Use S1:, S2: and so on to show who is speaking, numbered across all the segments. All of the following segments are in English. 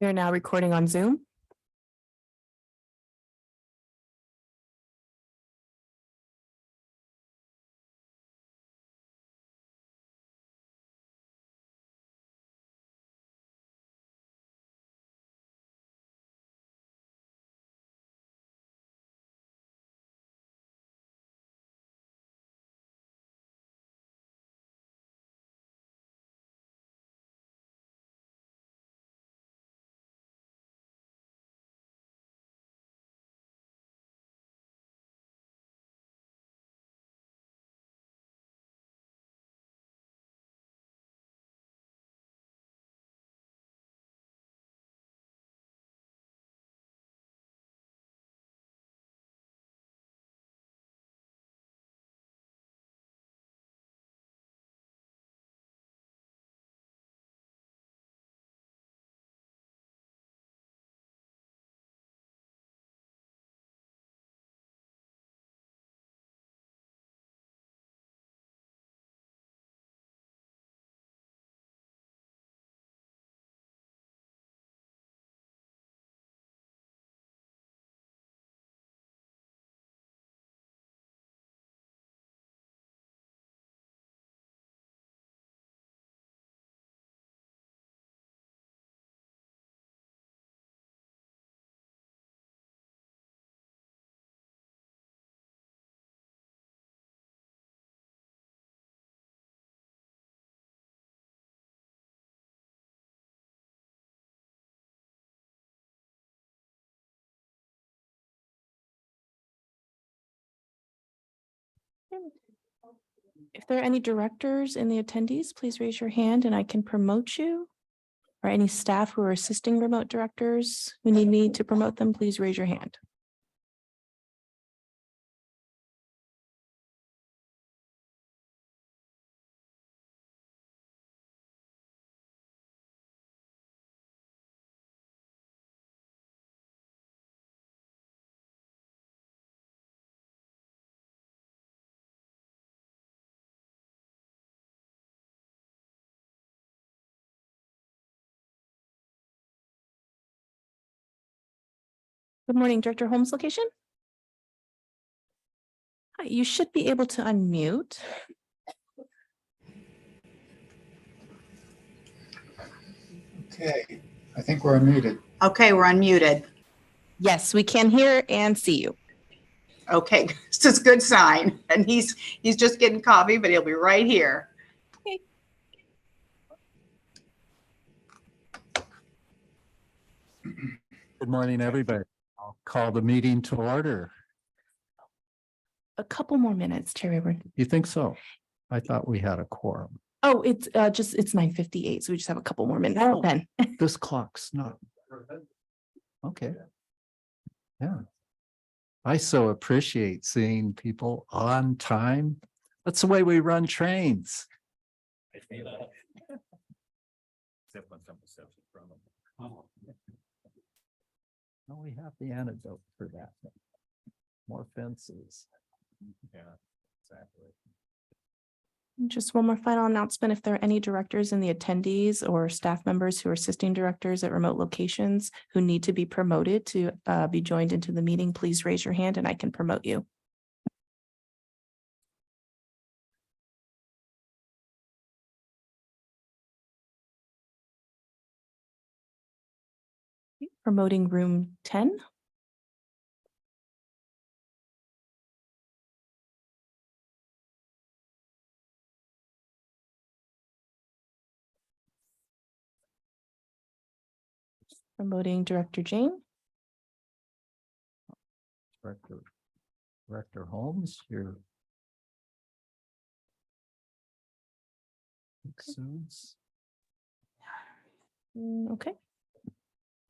S1: We are now recording on Zoom. If there are any directors in the attendees, please raise your hand and I can promote you. Or any staff who are assisting remote directors who need me to promote them, please raise your hand. Good morning, Director Holmes location. Hi, you should be able to unmute.
S2: Okay, I think we're unmuted.
S3: Okay, we're unmuted.
S1: Yes, we can hear and see you.
S3: Okay, this is a good sign. And he's just getting coffee, but he'll be right here.
S4: Good morning, everybody. I'll call the meeting to order.
S1: A couple more minutes, Chair Rayburn.
S4: You think so? I thought we had a quorum.
S1: Oh, it's 9:58, so we just have a couple more minutes.
S4: Oh.
S1: Then
S4: This clock's not. Okay. Yeah. I so appreciate seeing people on time. That's the way we run trains. No, we have the antidote for that. More fences. Yeah, exactly.
S1: just one more final announcement. If there are any directors in the attendees or staff members who are assisting directors at remote locations who need to be promoted to be joined into the meeting, please raise your hand and I can promote you. Promoting room 10. Promoting Director Jane.
S4: Director Holmes, you're. Suits.
S1: Okay.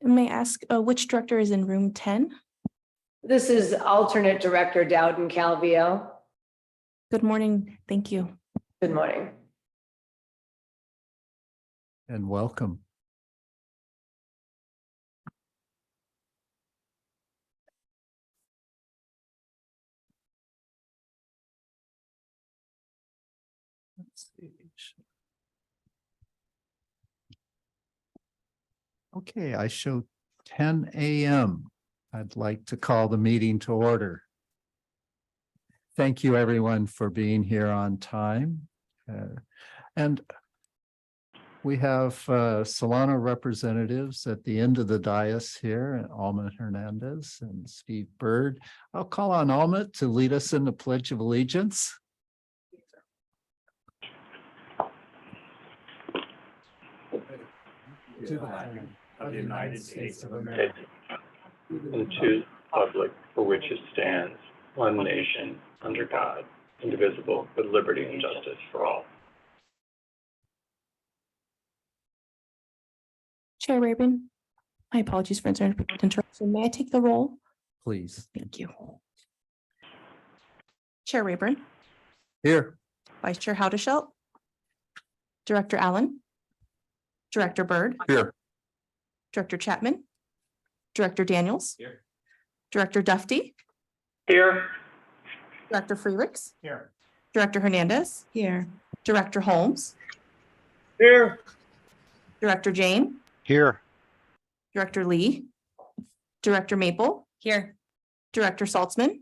S1: May I ask which director is in room 10?
S5: This is alternate director Dowden Calvio.
S1: Good morning. Thank you.
S5: Good morning.
S4: And welcome. Let's see. Okay, I show 10 a.m. I'd like to call the meeting to order. Thank you, everyone, for being here on time. And we have Solano representatives at the end of the dais here, Alma Hernandez and Steve Bird. I'll call on Alma to lead us in the Pledge of Allegiance.
S6: To the flag of the United States of America, and to the republic for which it stands, one nation, under God, indivisible, with liberty and justice for all.
S1: Chair Rabin, my apologies for interruption. May I take the roll?
S4: Please.
S1: Thank you. Chair Rayburn,
S4: Here.
S1: Vice Chair Howdeshelt, Director Allen, Director Byrd,
S4: Here.
S1: Director Chapman, Director Daniels,
S6: Here.
S1: Director Dufty,
S6: Here.
S1: Director Freericks,
S6: Here.
S1: Director Hernandez,
S7: Here.
S1: Director Holmes,
S6: Here.
S1: Director Jane,
S8: Here.
S1: Director Lee, Director Maple,
S7: Here.
S1: Director Saltzman,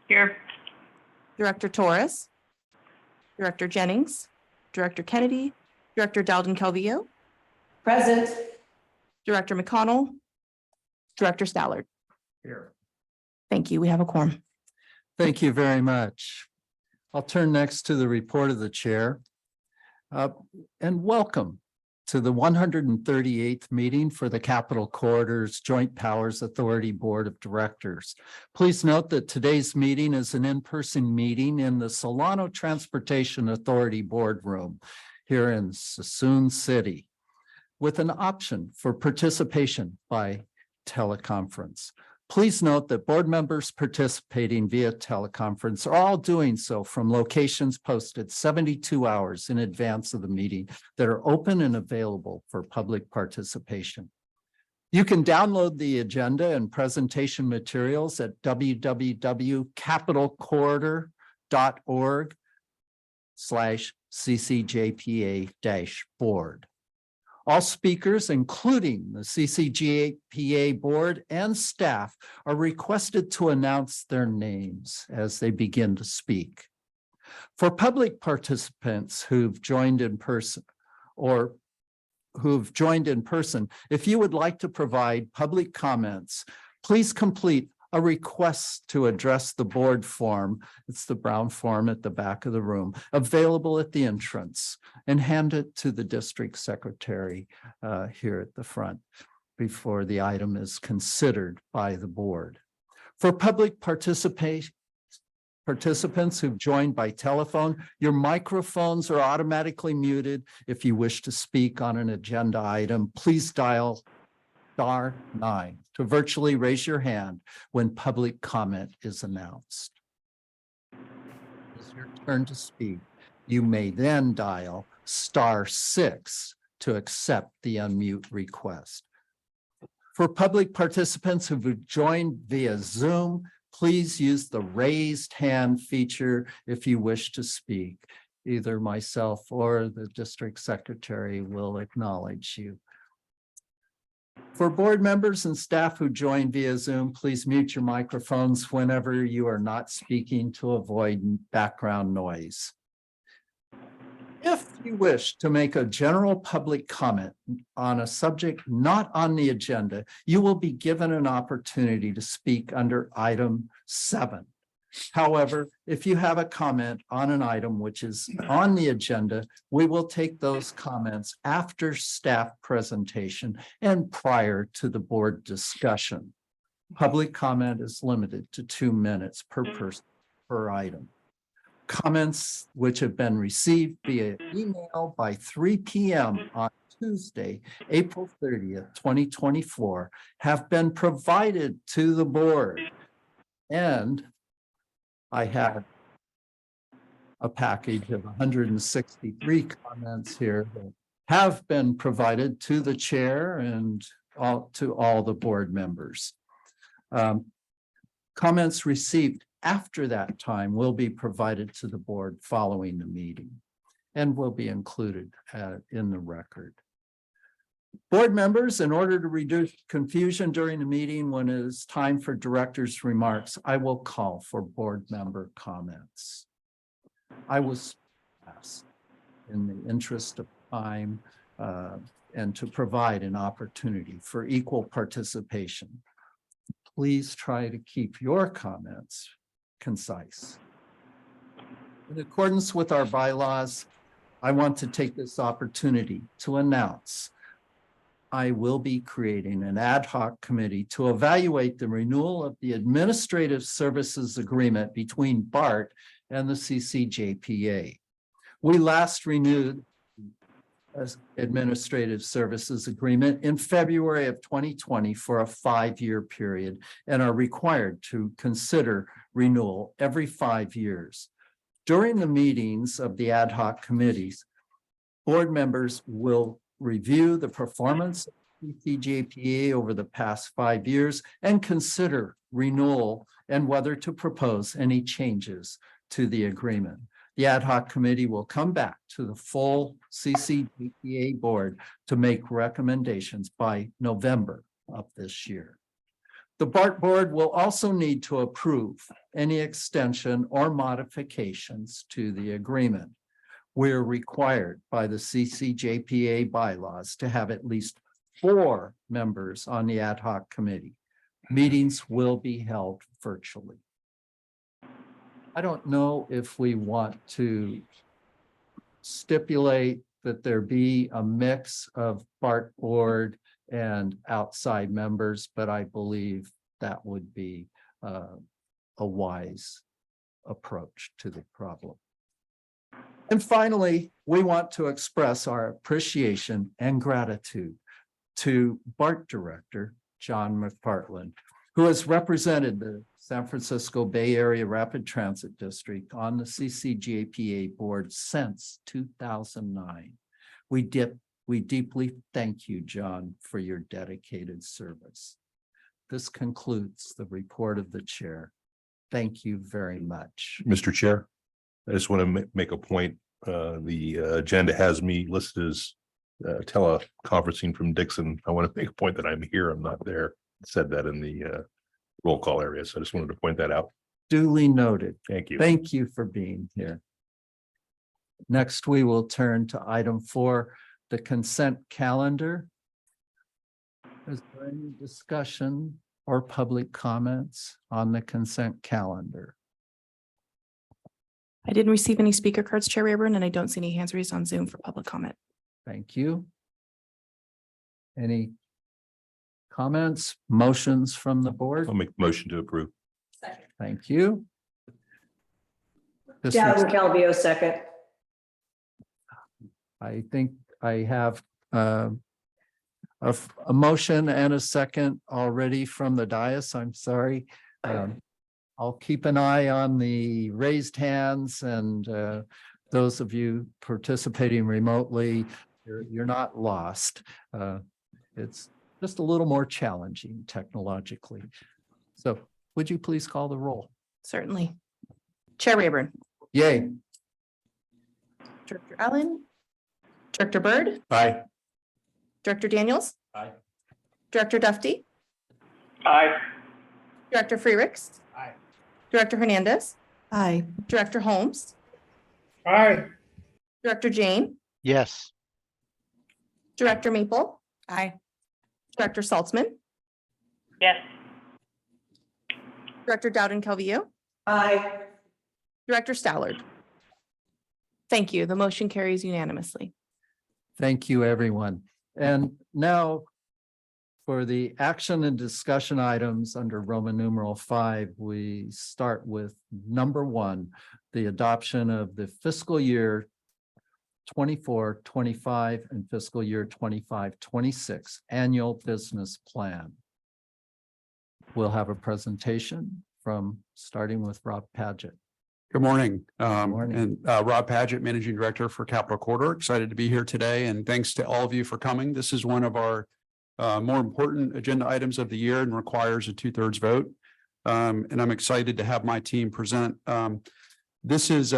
S3: Here.
S1: Director Torres, Director Jennings, Director Kennedy, Director Dowden Calvillo,
S5: Present.
S1: Director McConnell, Director Stallard.
S6: Here.
S1: Thank you. We have a quorum.
S4: Thank you very much. I'll turn next to the report of the chair. And welcome to the 138th meeting for the Capital Corridors Joint Powers Authority Board of Directors. Please note that today's meeting is an in-person meeting in the Solano Transportation Authority Boardroom here in Suisun City, with an option for participation by teleconference. Please note that board members participating via teleconference are all doing so from locations posted 72 hours in advance of the meeting that are open and available for public participation. You can download the agenda and presentation materials at www.capitalcorridor.org/CCJPA-board. All speakers, including the CCJPA board and staff, are requested to announce their names as they begin to speak. For public participants who've joined in person, if you would like to provide public comments, please complete a request to address the board form. It's the brown form at the back of the room, available at the entrance, and hand it to the district secretary here at the front before the item is considered by the board. For public participants who've joined by telephone, your microphones are automatically muted. If you wish to speak on an agenda item, please dial *9 to virtually raise your hand when public comment is announced. It's your turn to speak. You may then dial *6 to accept the unmute request. For public participants who've joined via Zoom, please use the raised hand feature if you wish to speak. Either myself or the district secretary will acknowledge you. For board members and staff who join via Zoom, please mute your microphones whenever you are not speaking to avoid background noise. If you wish to make a general public comment on a subject not on the agenda, you will be given an opportunity to speak under item 7. However, if you have a comment on an item which is on the agenda, we will take those comments after staff presentation and prior to the board discussion. Public comment is limited to 2 minutes per person per item. Comments which have been received via email by 3 p.m. on Tuesday, April 30th, 2024, have been provided to the board. And I have a package of 163 comments here that have been provided to the chair and to all the board members. Comments received after that time will be provided to the board following the meeting and will be included in the record. Board members, in order to reduce confusion during the meeting when it is time for director's remarks, I will call for board member comments. I was asked in the interest of time and to provide an opportunity for equal participation. Please try to keep your comments concise. In accordance with our bylaws, I want to take this opportunity to announce I will be creating an ad hoc committee to evaluate the renewal of the administrative services agreement between BART and the CCJPA. We last renewed as administrative services agreement in February of 2020 for a 5-year period and are required to consider renewal every 5 years. During the meetings of the ad hoc committees, board members will review the performance of CCJPA over the past 5 years and consider renewal and whether to propose any changes to the agreement. The ad hoc committee will come back to the full CCJPA board to make recommendations by November of this year. The BART board will also need to approve any extension or modifications to the agreement. We're required by the CCJPA bylaws to have at least 4 members on the ad hoc committee. Meetings will be held virtually. I don't know if we want to stipulate that there be a mix of BART board and outside members, but I believe that would be a wise approach to the problem. And finally, we want to express our appreciation and gratitude to BART Director John McPartland, who has represented the San Francisco Bay Area Rapid Transit District on the CCJPA board since 2009. We deeply thank you, John, for your dedicated service. This concludes the report of the chair. Thank you very much.
S7: Mr. Chair, I just want to make a point. The agenda has me listed as teleconferencing from Dixon. I want to make a point that I'm here. I'm not there. I said that in the roll call area. So I just wanted to point that out.
S4: Duly noted.
S7: Thank you.
S4: Thank you for being here. Next, we will turn to item 4, the consent calendar. Is there any discussion or public comments on the consent calendar?
S1: I didn't receive any speaker cards, Chair Rayburn, and I don't see any hands raised on Zoom for public comment.
S4: Thank you. Any comments, motions from the board?
S7: I'll make a motion to approve.
S4: Thank you. This
S5: Dowden
S4: is-
S5: Calvillo, second.
S4: I think I have a motion and a second already from the dais. I'm sorry. I'll keep an eye on the raised hands and those of you participating remotely, you're not lost. It's just a little more challenging technologically. So would you please call the roll?
S1: Certainly. Chair Rayburn,
S4: Yay.
S1: Director Allen, Director Byrd,
S7: Aye.
S1: Director Daniels.
S7: Aye.
S1: Director Dufty,
S6: Aye.
S1: Director Freericks.
S7: Aye.
S1: Director Hernandez. Aye. Director Holmes,
S2: Aye.
S1: Director Jane,
S8: Yes.
S1: Director Maple. Aye. Director Saltzman,
S6: Yes.
S1: Director Dowden Calvillo,
S5: Aye.
S1: Director Stallard. Thank you. The motion carries unanimously.
S4: Thank you, everyone. And now for the action and discussion items under Roman numeral 5, we start with number 1, the adoption of the fiscal year 24-25 and fiscal year 25-26 annual business plan. We'll have a presentation from starting with Rob Paget.
S9: Good morning.
S4: Morning.
S9: And Rob Paget, Managing Director for Capital Corridor. Excited to be here today, and thanks to all of you for coming. This is one of our more important agenda items of the year and requires a 2/3 vote. And I'm excited to have my team present. This is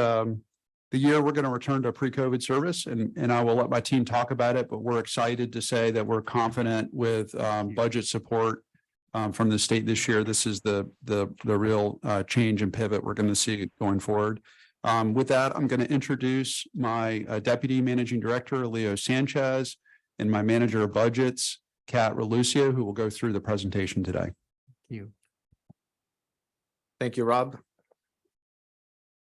S9: the year we're going to return to pre-COVID service, and I will let my team talk about it, but we're excited to say that we're confident with budget support from the state this year. This is the real change and pivot we're going to see going forward. With that, I'm going to introduce my Deputy Managing Director, Leo Sanchez, and my Manager of Budgets, Kat Relucio, who will go through the presentation today.
S4: You.
S8: Thank you, Rob.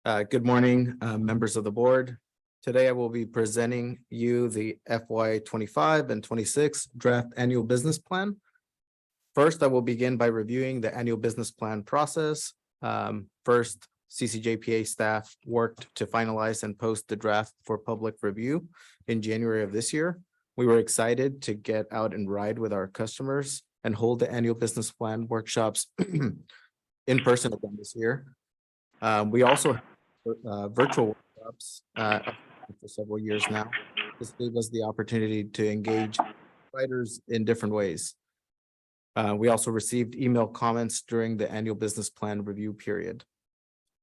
S8: Good morning, members of the board. Today I will be presenting you the FY 25 and 26 draft annual business plan. First, I will begin by reviewing the annual business plan process. First, CCJPA staff worked to finalize and post the draft for public review in January of this year. We were excited to get out and ride with our customers and hold the annual business plan workshops in person again this year. We also have virtual workshops for several years now. This gave us the opportunity to engage writers in different ways. We also received email comments during the annual business plan review period.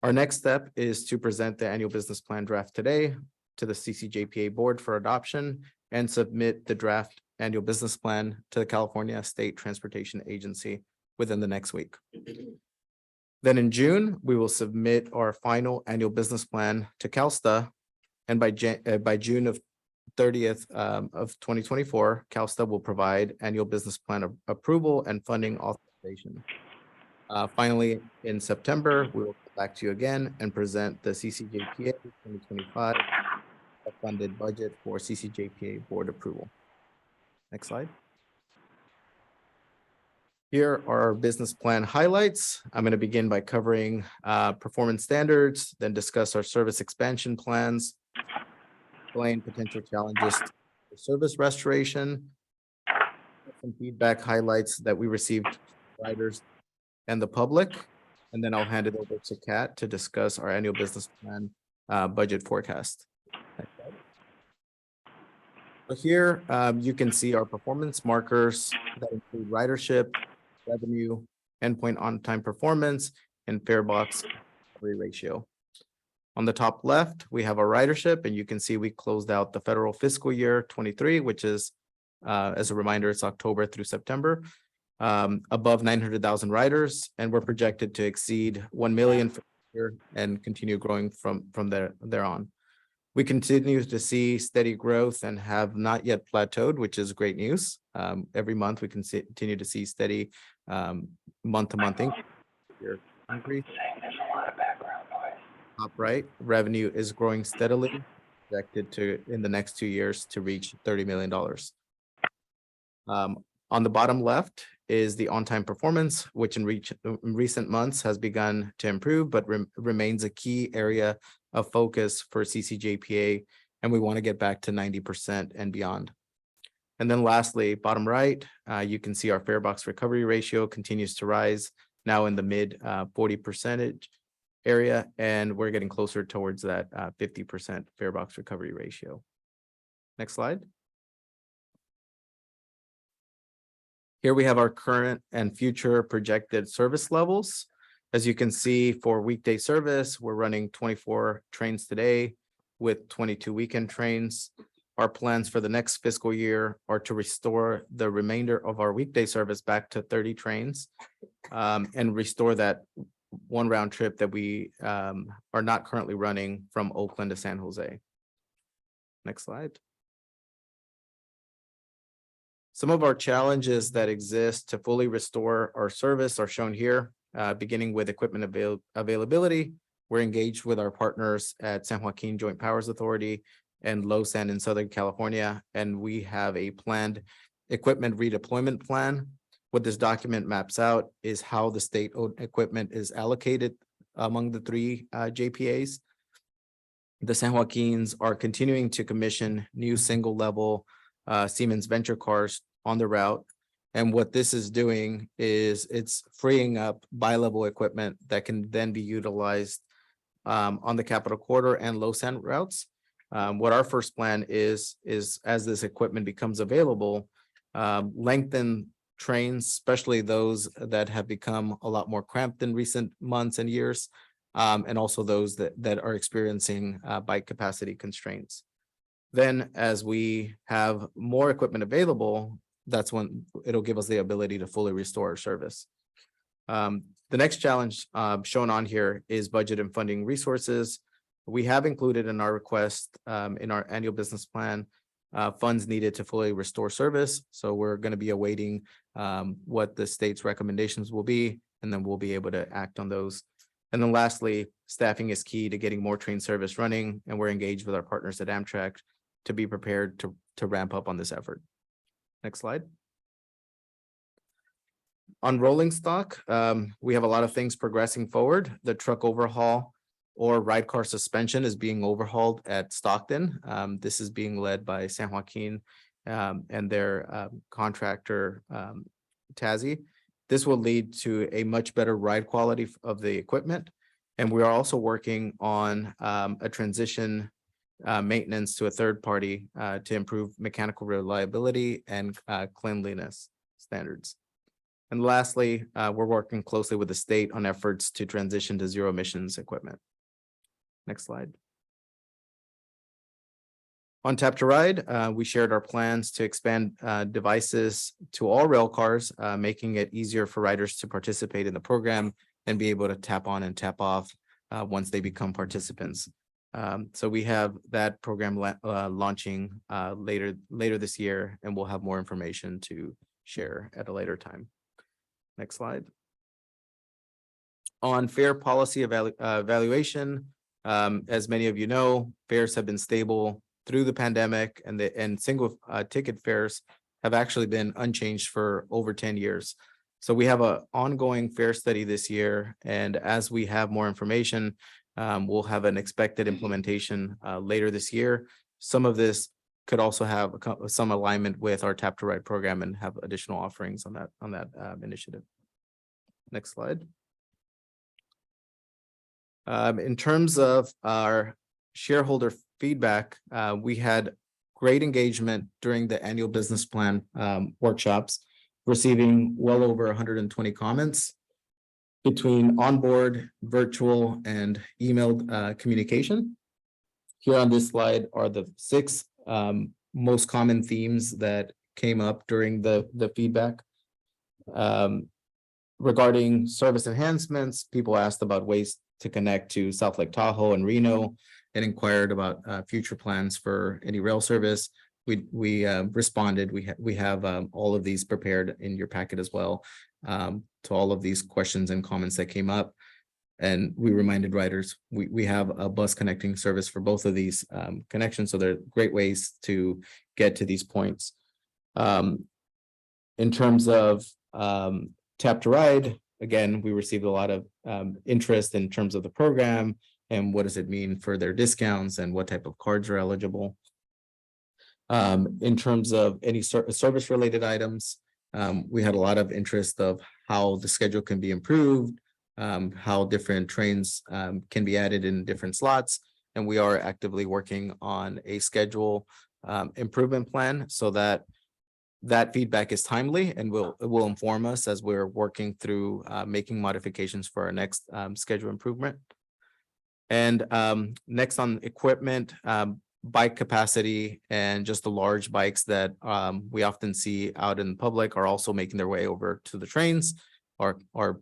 S8: Our next step is to present the annual business plan draft today to the CCJPA board for adoption and submit the draft annual business plan to the California State Transportation Agency within the next week. Then in June, we will submit our final annual business plan to CalSTA. And by June of 30th of 2024, CalSTA will provide annual business plan approval and funding authorization. Finally, in September, we will come back to you again and present the CCJPA 2025 funded budget for CCJPA board approval. Next slide. Here are our business plan highlights. I'm going to begin by covering performance standards, then discuss our service expansion plans, explain potential challenges for service restoration, some feedback highlights that we received from riders and the public, and then I'll hand it over to Kat to discuss our annual business plan budget forecast. So here you can see our performance markers that include ridership, revenue, endpoint on-time performance, and fare box recovery ratio. On the top left, we have our ridership, and you can see we closed out the federal fiscal year 23, which is, as a reminder, it's October through September, above 900,000 riders, and we're projected to exceed 1 million for the year and continue growing from there on. We continue to see steady growth and have not yet plateaued, which is great news. Every month we can continue to see steady month-to-month increase.
S6: There's a lot of background noise.
S8: Top right, revenue is growing steadily, projected to in the next 2 years to reach $30 million. On the bottom left is the on-time performance, which in recent months has begun to improve, but remains a key area of focus for CCJPA, and we want to get back to 90% and beyond. And then lastly, bottom right, you can see our fare box recovery ratio continues to rise, now in the mid 40% area, and we're getting closer towards that 50% fare box recovery ratio. Next slide. Here we have our current and future projected service levels. As you can see, for weekday service, we're running 24 trains today with 22 weekend trains. Our plans for the next fiscal year are to restore the remainder of our weekday service back to 30 trains and restore that one round trip that we are not currently running from Oakland to San Jose. Next slide. Some of our challenges that exist to fully restore our service are shown here, beginning with equipment availability. We're engaged with our partners at San Joaquin Joint Powers Authority and LoSAN in Southern California, and we have a planned equipment redeployment plan. What this document maps out is how the state-owned equipment is allocated among the 3 JPAs. The San Joaquins are continuing to commission new single-level Siemens Venture cars on the route. And what this is doing is it's freeing up bi-level equipment that can then be utilized on the Capital Corridor and LoSAN routes. What our first plan is as this equipment becomes available, lengthen trains, especially those that have become a lot more cramped in recent months and years, and also those that are experiencing bike capacity constraints. Then as we have more equipment available, that's when it'll give us the ability to fully restore our service. The next challenge shown on here is budget and funding resources. We have included in our request in our annual business plan funds needed to fully restore service. So we're going to be awaiting what the state's recommendations will be, and then we'll be able to act on those. And then lastly, staffing is key to getting more train service running, and we're engaged with our partners at Amtrak to be prepared to ramp up on this effort. Next slide. On rolling stock, we have a lot of things progressing forward. The truck overhaul or ride car suspension is being overhauled at Stockton. This is being led by San Joaquin and their contractor, Tazzy. This will lead to a much better ride quality of the equipment. And we are also working on a transition maintenance to a third party to improve mechanical reliability and cleanliness standards. And lastly, we're working closely with the state on efforts to transition to zero emissions equipment. Next slide. On Tap to Ride, we shared our plans to expand devices to all rail cars, making it easier for riders to participate in the program and be able to tap on and tap off once they become participants. So we have that program launching later this year, and we'll have more information to share at a later time. Next slide. On fare policy evaluation, as many of you know, fares have been stable through the pandemic, and single ticket fares have actually been unchanged for over 10 years. So we have an ongoing fare study this year, and as we have more information, we'll have an expected implementation later this year. Some of this could also have some alignment with our Tap to Ride program and have additional offerings on that initiative. Next slide. In terms of our shareholder feedback, we had great engagement during the annual business plan workshops, receiving well over 120 comments between onboard, virtual, and emailed communication. Here on this slide are the 6 most common themes that came up during the feedback. Regarding service enhancements, people asked about ways to connect to South Lake Tahoe and Reno, and inquired about future plans for any rail service. We responded. We have all of these prepared in your packet as well, to all of these questions and comments that came up. And we reminded riders, we have a bus connecting service for both of these connections. So they're great ways to get to these points. In terms of Tap to Ride, again, we received a lot of interest in terms of the program and what does it mean for their discounts and what type of cards are eligible. In terms of any service related items, we had a lot of interest of how the schedule can be improved, how different trains can be added in different slots. And we are actively working on a schedule improvement plan so that feedback is timely and will inform us as we're working through making modifications for our next schedule improvement. And next on equipment, bike capacity and just the large bikes that we often see out in public are also making their way over to the trains. Our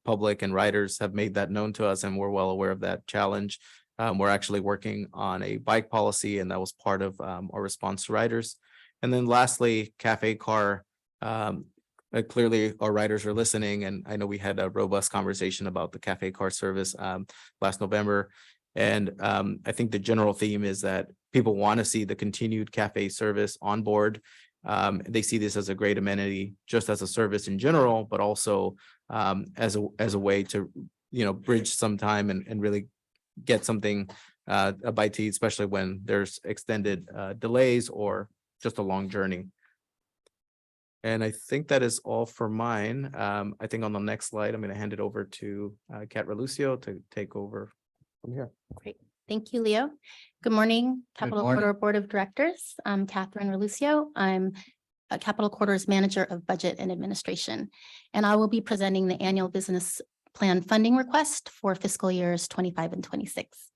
S8: public and riders have made that known to us, and we're well aware of that challenge. We're actually working on a bike policy, and that was part of our response to riders. And then lastly, cafe car. Clearly, our riders are listening, and I know we had a robust conversation about the cafe car service last November. And I think the general theme is that people want to see the continued cafe service on board. They see this as a great amenity, just as a service in general, but also as a way to, bridge some time and really get something a bite to eat, especially when there's extended delays or just a long journey. And I think that is all for mine. I think on the next slide, I'm going to hand it over to Kat Relucio to take over from here.
S10: Great. Thank you, Leo. Good morning, Capital
S2: morning.
S10: Corridor Board of Directors. I'm Catherine Relucio. I'm a Capital Corridor's Manager of Budget and Administration, and I will be presenting the annual business plan funding request for fiscal years 25 and 26.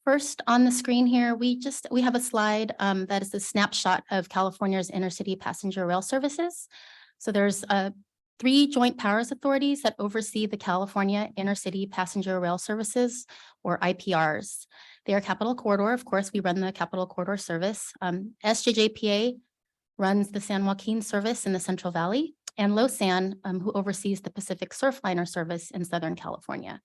S10: First on the screen here, we have a slide that is a snapshot of California's intercity passenger rail services. So there's 3 joint powers authorities that oversee the California intercity passenger rail services, or IPRs. They are Capital Corridor. Of course, we run the Capital Corridor service. SJJPA runs the San Joaquin service in the Central Valley, and LoSan, who oversees the Pacific Surfliner service in Southern California.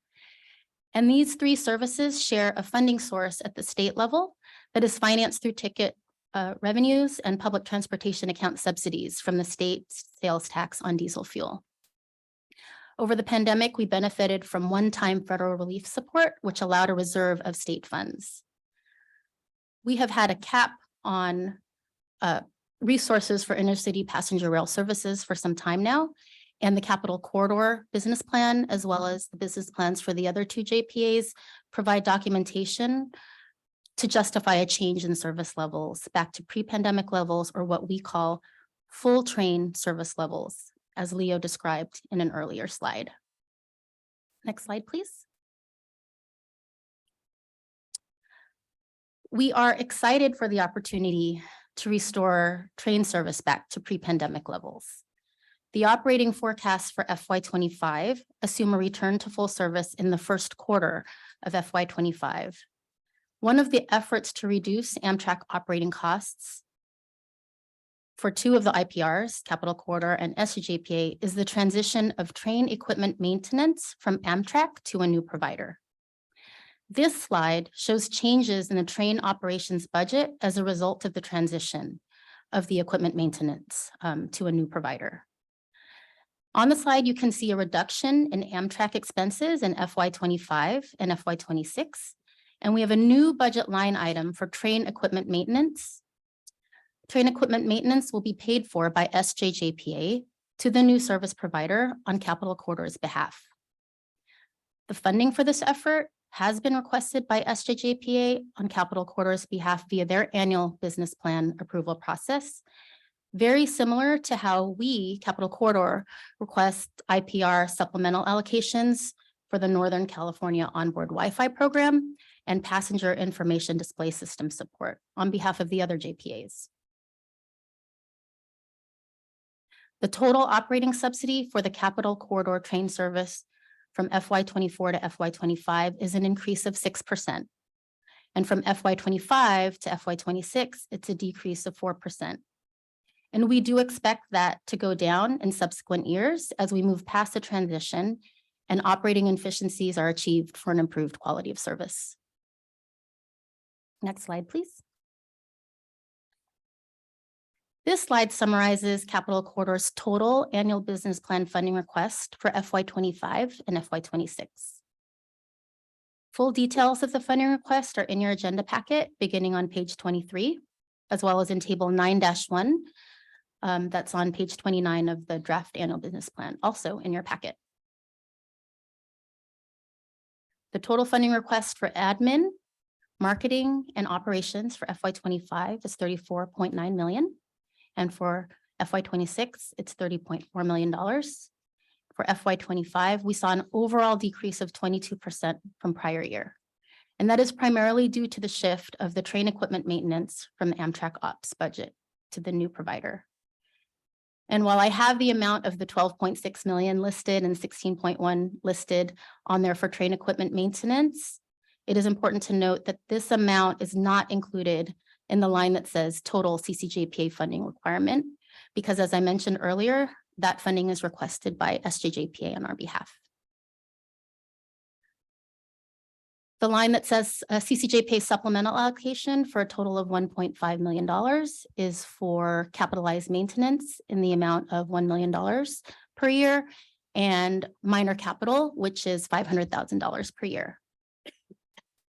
S10: And these 3 services share a funding source at the state level that is financed through ticket revenues and public transportation account subsidies from the state sales tax on diesel fuel. Over the pandemic, we benefited from one-time federal relief support, which allowed a reserve of state funds. We have had a cap on resources for intercity passenger rail services for some time now, and the Capital Corridor business plan, as well as the business plans for the other 2 JPAs, provide documentation to justify a change in service levels back to pre-pandemic levels, or what we call full train service levels, as Leo described in an earlier slide. Next slide, please. We are excited for the opportunity to restore train service back to pre-pandemic levels. The operating forecasts for FY25 assume a return to full service in the first quarter of FY25. One of the efforts to reduce Amtrak operating costs for 2 of the IPRs, Capital Corridor and SJPA, is the transition of train equipment maintenance from Amtrak to a new provider. This slide shows changes in the train operations budget as a result of the transition of the equipment maintenance to a new provider. On the slide, you can see a reduction in Amtrak expenses in FY25 and FY26, and we have a new budget line item for train equipment maintenance. Train equipment maintenance will be paid for by SJJPA to the new service provider on Capital Corridor's behalf. The funding for this effort has been requested by SJJPA on Capital Corridor's behalf via their annual business plan approval process, very similar to how we, Capital Corridor, request IPR supplemental allocations for the Northern California Onboard Wi-Fi program and passenger information display system support on behalf of the other JPAs. The total operating subsidy for the Capital Corridor train service from FY24 to FY25 is an increase of 6%. And from FY25 to FY26, it's a decrease of 4%. And we do expect that to go down in subsequent years as we move past the transition and operating efficiencies are achieved for an improved quality of service. Next slide, please. This slide summarizes Capital Corridor's total annual business plan funding request for FY25 and FY26. Full details of the funding request are in your agenda packet beginning on page 23, as well as in table 9-1. That's on page 29 of the draft annual business plan, also in your packet. The total funding request for admin, marketing, and operations for FY25 is $34.9 million. And for FY26, it's $30.4 million. For FY25, we saw an overall decrease of 22% from prior year. And that is primarily due to the shift of the train equipment maintenance from the Amtrak Ops budget to the new provider. And while I have the amount of the 12.6 million listed and 16.1 listed on there for train equipment maintenance, it is important to note that this amount is not included in the line that says total CCJPA funding requirement, because as I mentioned earlier, that funding is requested by SJJPA on our behalf. The line that says CCJPA supplemental allocation for a total of $1.5 million is for capitalized maintenance in the amount of $1 million per year, and minor capital, which is $500,000 per year.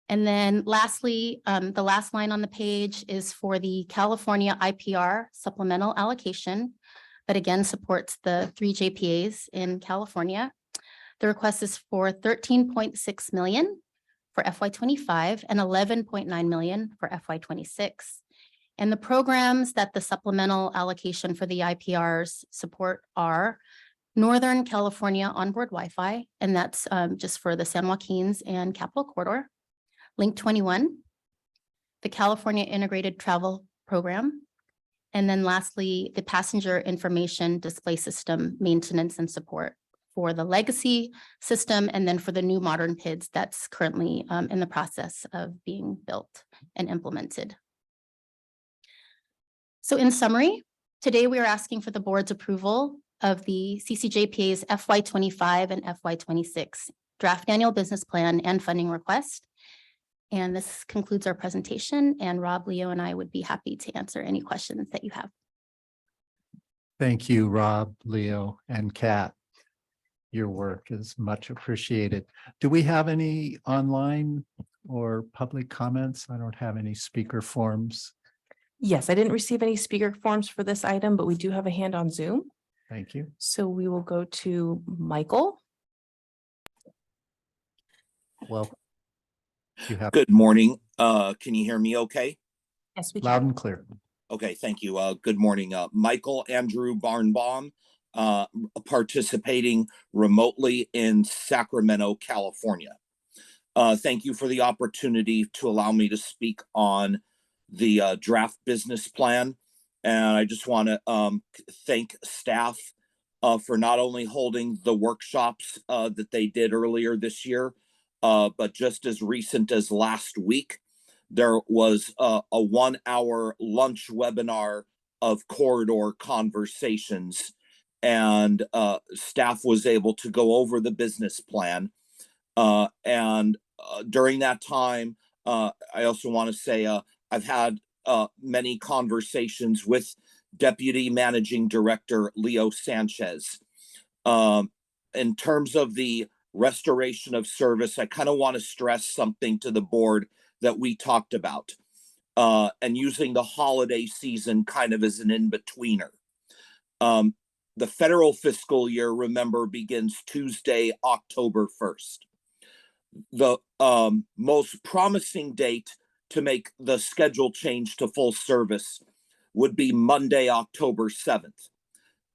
S10: And then lastly, the last line on the page is for the California IPR supplemental allocation that again supports the 3 JPAs in California. The request is for $13.6 million for FY25 and $11.9 million for FY26. And the programs that the supplemental allocation for the IPRs support are Northern California onboard Wi-Fi, and that's just for the San Joaquins and Capital Corridor. Link 21, the California Integrated Travel Program. And then lastly, the Passenger Information Display System maintenance and support for the legacy system, and then for the new modern PIDs that's currently in the process of being built and implemented. So in summary, today we are asking for the board's approval of the CCJPA's FY25 and FY26 draft annual business plan and funding request. And this concludes our presentation, and Rob, Leo, and I would be happy to answer any questions that you have.
S4: Thank you, Rob, Leo, and Kat. Your work is much appreciated. Do we have any online or public comments? I don't have any speaker forms.
S1: Yes, I didn't receive any speaker forms for this item, but we do have a hand on Zoom.
S4: Thank you.
S1: So we will go to Michael.
S4: Well, you have
S11: Good morning. Can you hear me okay?
S1: Yes, we
S4: loud
S1: can.
S4: and clear.
S11: Okay, thank you. Good morning. Michael Andrew Barnbaum, participating remotely in Sacramento, California. Thank you for the opportunity to allow me to speak on the draft business plan. And I just want to thank staff for not only holding the workshops that they did earlier this year, but just as recent as last week, there was a 1 hour lunch webinar of corridor conversations, and staff was able to go over the business plan. And during that time, I also want to say I've had many conversations with Deputy Managing Director Leo Sanchez. In terms of the restoration of service, I kind of want to stress something to the board that we talked about, and using the holiday season kind of as an in-betweener. The federal fiscal year, remember, begins Tuesday, October 1st. The most promising date to make the schedule change to full service would be Monday, October 7th.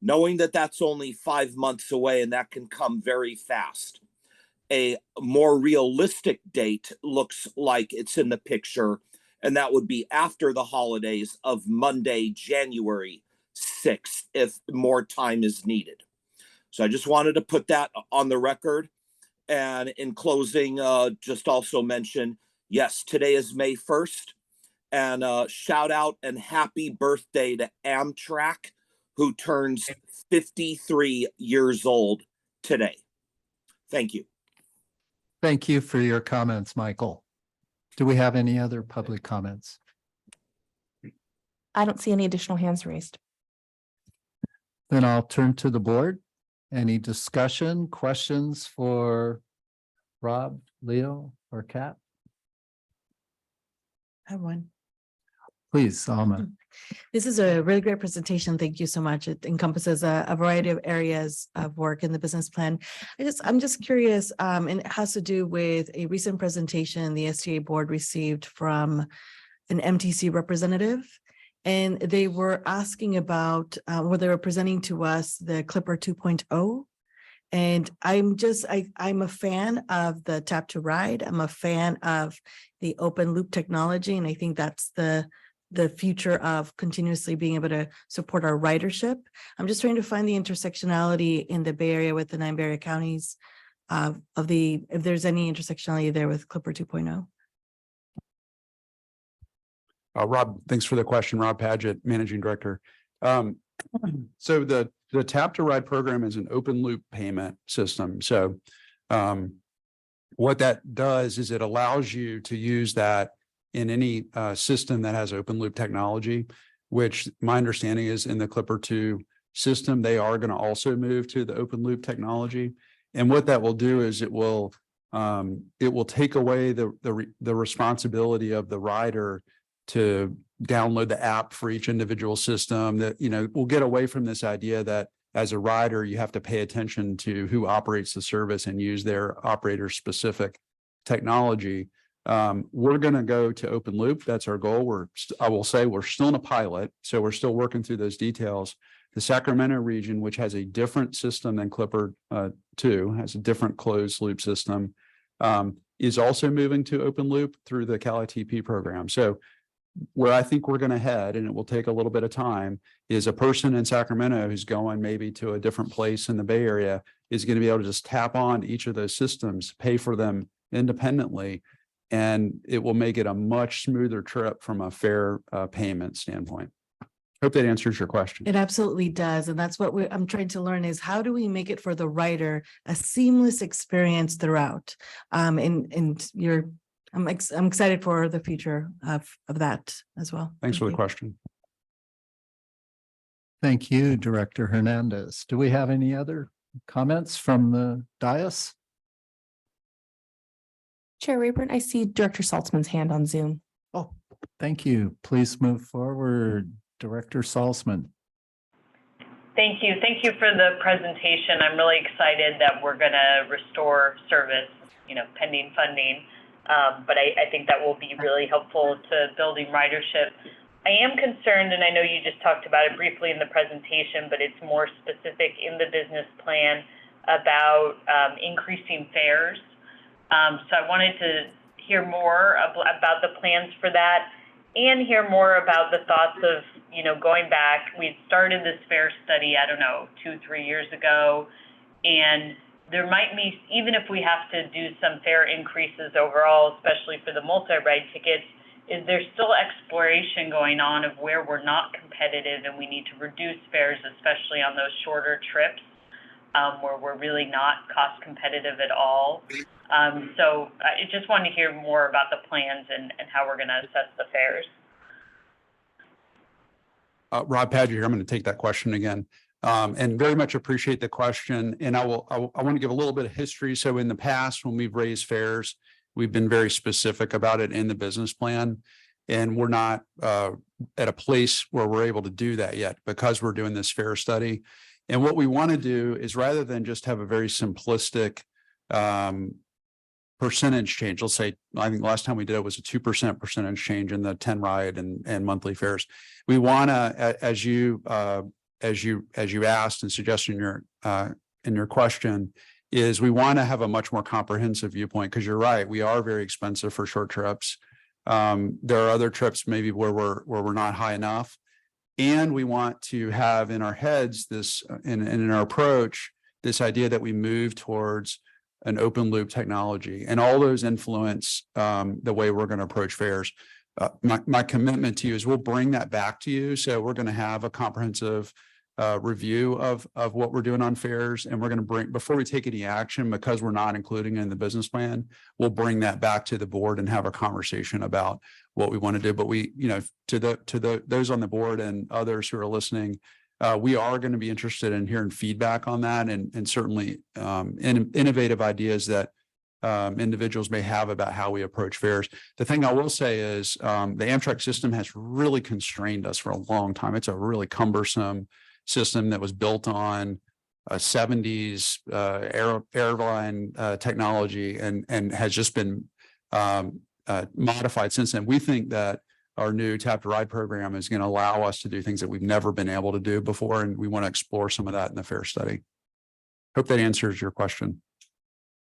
S11: Knowing that that's only 5 months away and that can come very fast, a more realistic date looks like it's in the picture, and that would be after the holidays of Monday, January 6th, if more time is needed. So I just wanted to put that on the record. And in closing, just also mention, yes, today is May 1st, and shout out and happy birthday to Amtrak, who turns 53 years old today. Thank you.
S4: Thank you for your comments, Michael. Do we have any other public comments?
S1: I don't see any additional hands raised.
S4: Then I'll turn to the board. Any discussion, questions for Rob, Leo, or Kat?
S12: I have one.
S4: Please, Alma.
S12: This is a really great presentation. Thank you so much. It encompasses a variety of areas of work in the business plan. I'm just curious, and it has to do with a recent presentation the STA board received from an MTC representative. And they were asking about, they were presenting to us the Clipper 2.0. And I'm a fan of the tap to ride. I'm a fan of the open loop technology. And I think that's the future of continuously being able to support our ridership. I'm just trying to find the intersectionality in the Bay Area with the 9 Bay Area counties if there's any intersectionality there with Clipper 2.0.
S9: Rob, thanks for the question. Rob Paget, Managing Director. So the Tap to Ride program is an open loop payment system. So what that does is it allows you to use that in any system that has open loop technology, which my understanding is in the Clipper 2 system, they are going to also move to the open loop technology. And what that will do is it will take away the responsibility of the rider to download the app for each individual system. That, we'll get away from this idea that as a rider, you have to pay attention to who operates the service and use their operator specific technology. We're going to go to open loop. That's our goal. I will say we're still in a pilot, so we're still working through those details. The Sacramento region, which has a different system than Clipper 2, has a different closed loop system, is also moving to open loop through the CALI-TP program. So where I think we're going to head, and it will take a little bit of time, is a person in Sacramento who's going maybe to a different place in the Bay Area is going to be able to just tap on each of those systems, pay for them independently, and it will make it a much smoother trip from a fare payment standpoint. Hope that answers your question.
S12: It absolutely does. And that's what I'm trying to learn is how do we make it for the writer a seamless experience throughout? I'm excited for the future of that as well.
S9: Thanks for the
S12: Thank you.
S9: question.
S4: Thank you, Director Hernandez. Do we have any other comments from the dais?
S1: Chair Rayburn, I see Director Saltzman's hand on Zoom.
S4: Oh, thank you. Please move forward, Director Salzman.
S13: Thank you. Thank you for the presentation. I'm really excited that we're going to restore service, pending funding. But I think that will be really helpful to building ridership. I am concerned, and I know you just talked about it briefly in the presentation, but it's more specific in the business plan about increasing fares. So I wanted to hear more about the plans for that and hear more about the thoughts of, going back. We started this fare study, 2-3 years ago, and there might be, even if we have to do some fare increases overall, especially for the multi-ride tickets, is there still exploration going on of where we're not competitive and we need to reduce fares, especially on those shorter trips where we're really not cost competitive at all. So I just wanted to hear more about the plans and how we're going to assess the fares.
S9: Rob Padgett here. I'm going to take that question again. And very much appreciate the question. And I want to give a little bit of history. So in the past, when we've raised fares, we've been very specific about it in the business plan. And we're not at a place where we're able to do that yet because we're doing this fare study. And what we want to do is rather than just have a very simplistic percentage change, let's say, I think last time we did it was a 2% percentage change in the 10 ride and monthly fares. We want to, as you asked and suggested in your question, is we want to have a much more comprehensive viewpoint because you're right, we are very expensive for short trips. There are other trips maybe where we're not high enough, and we want to have in our heads this and in our approach this idea that we move towards an open loop technology, and all those influence the way we're going to approach fares. My commitment to you is we'll bring that back to you. So we're going to have a comprehensive review of what we're doing on fares, and we're going to bring, before we take any action, because we're not including it in the business plan, we'll bring that back to the board and have a conversation about what we want to do. But we, to those on the board and others who are listening, we are going to be interested in hearing feedback on that, and certainly innovative ideas that individuals may have about how we approach fares. The thing I will say is the Amtrak system has really constrained us for a long time. It's a really cumbersome system that was built on a 70s airline technology and has just been modified since then. We think that our new Tap to Ride program is going to allow us to do things that we've never been able to do before, and we want to explore some of that in the fare study. Hope that answers your question.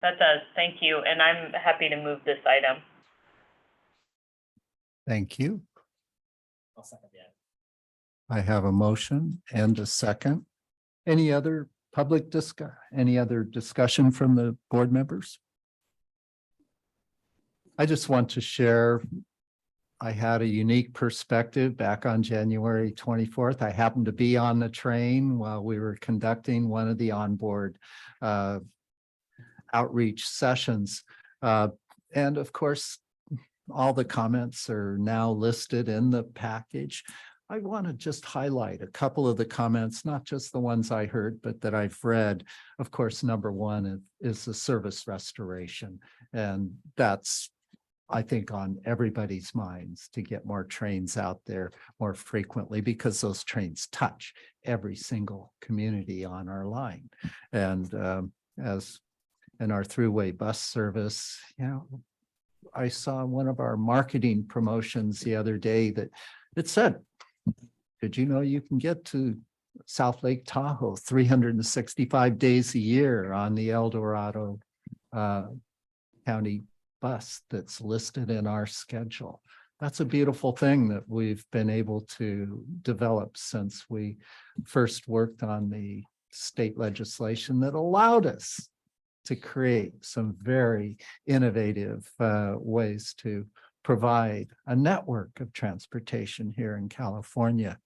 S13: That does. Thank you. And I'm happy to move this item.
S4: Thank you. I have a motion and a second. Any other any other discussion from the board members? I just want to share, I had a unique perspective back on January 24th. I happened to be on the train while we were conducting one of the onboard outreach sessions. And of course, all the comments are now listed in the package. I want to just highlight a couple of the comments, not just the ones I heard, but that I've read. Of course, number one is the service restoration. And that's, I think, on everybody's minds to get more trains out there more frequently, because those trains touch every single community on our line. And as in our throughway bus service, I saw one of our marketing promotions the other day that it said, did you know you can get to South Lake Tahoe, 365 days a year on the El Dorado County bus that's listed in our schedule. That's a beautiful thing that we've been able to develop since we first worked on the state legislation that allowed us to create some very innovative ways to provide a network of transportation here in California.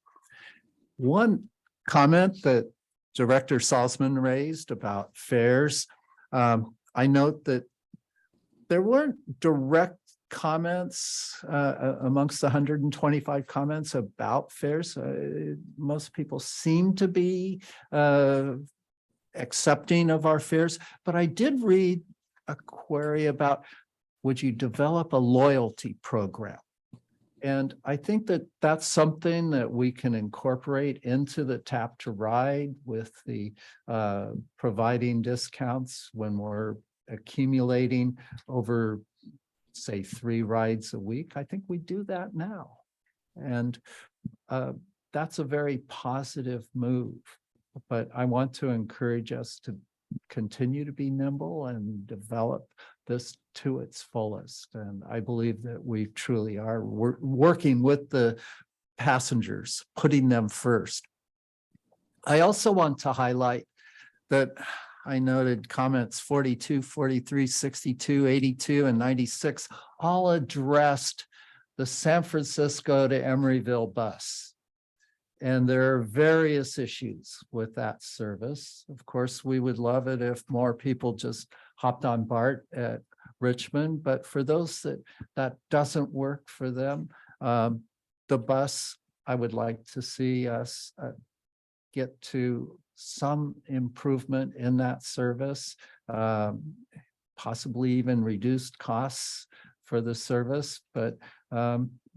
S4: One comment that Director Salzman raised about fares, I note that there weren't direct comments amongst the 125 comments about fares. Most people seem to be accepting of our fares, but I did read a query about, would you develop a loyalty program? And I think that that's something that we can incorporate into the Tap to Ride with the providing discounts when we're accumulating over, say, 3 rides a week. I think we do that now. And that's a very positive move. But I want to encourage us to continue to be nimble and develop this to its fullest. And I believe that we truly are working with the passengers, putting them first. I also want to highlight that I noted comments 42, 43, 62, 82, and 96 all addressed the San Francisco to Emeryville bus. And there are various issues with that service. Of course, we would love it if more people just hopped on BART at Richmond, but for those that doesn't work for them, the bus, I would like to see us get to some improvement in that service, possibly even reduced costs for the service, but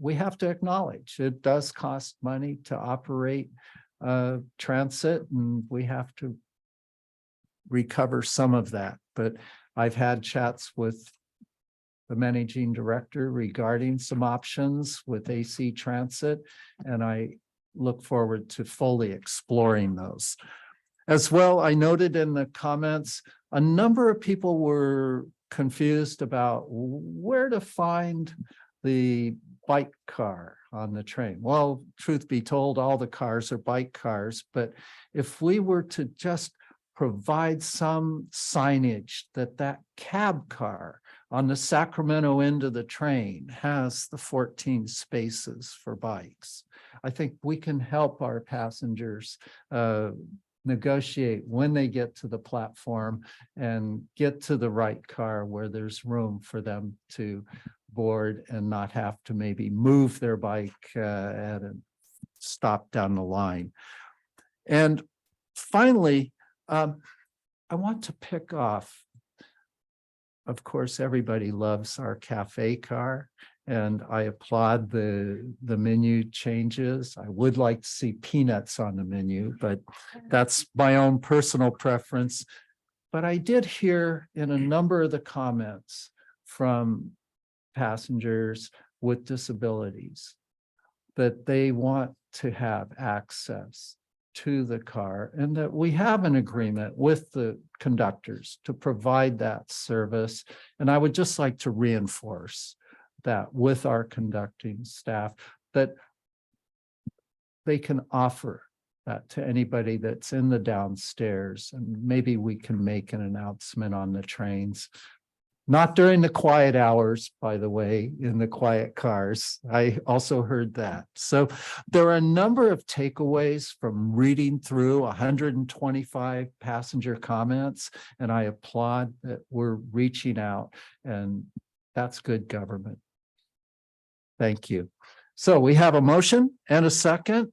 S4: we have to acknowledge it does cost money to operate transit, and we have to recover some of that. But I've had chats with the managing director regarding some options with AC Transit, and I look forward to fully exploring those. As well, I noted in the comments, a number of people were confused about where to find the bike car on the train. Well, truth be told, all the cars are bike cars, but if we were to just provide some signage that cab car on the Sacramento end of the train has the 14 spaces for bikes, I think we can help our passengers negotiate when they get to the platform and get to the right car where there's room for them to board and not have to maybe move their bike at a stop down the line. And finally, I want to pick off, of course, everybody loves our cafe car, and I applaud the menu changes. I would like to see peanuts on the menu, but that's my own personal preference. But I did hear in a number of the comments from passengers with disabilities that they want to have access to the car, and that we have an agreement with the conductors to provide that service. And I would just like to reinforce that with our conducting staff, that they can offer that to anybody that's in the downstairs. And maybe we can make an announcement on the trains. Not during the quiet hours, by the way, in the quiet cars. I also heard that. So there are a number of takeaways from reading through 125 passenger comments, and I applaud that we're reaching out, and that's good government. Thank you. So we have a motion and a second.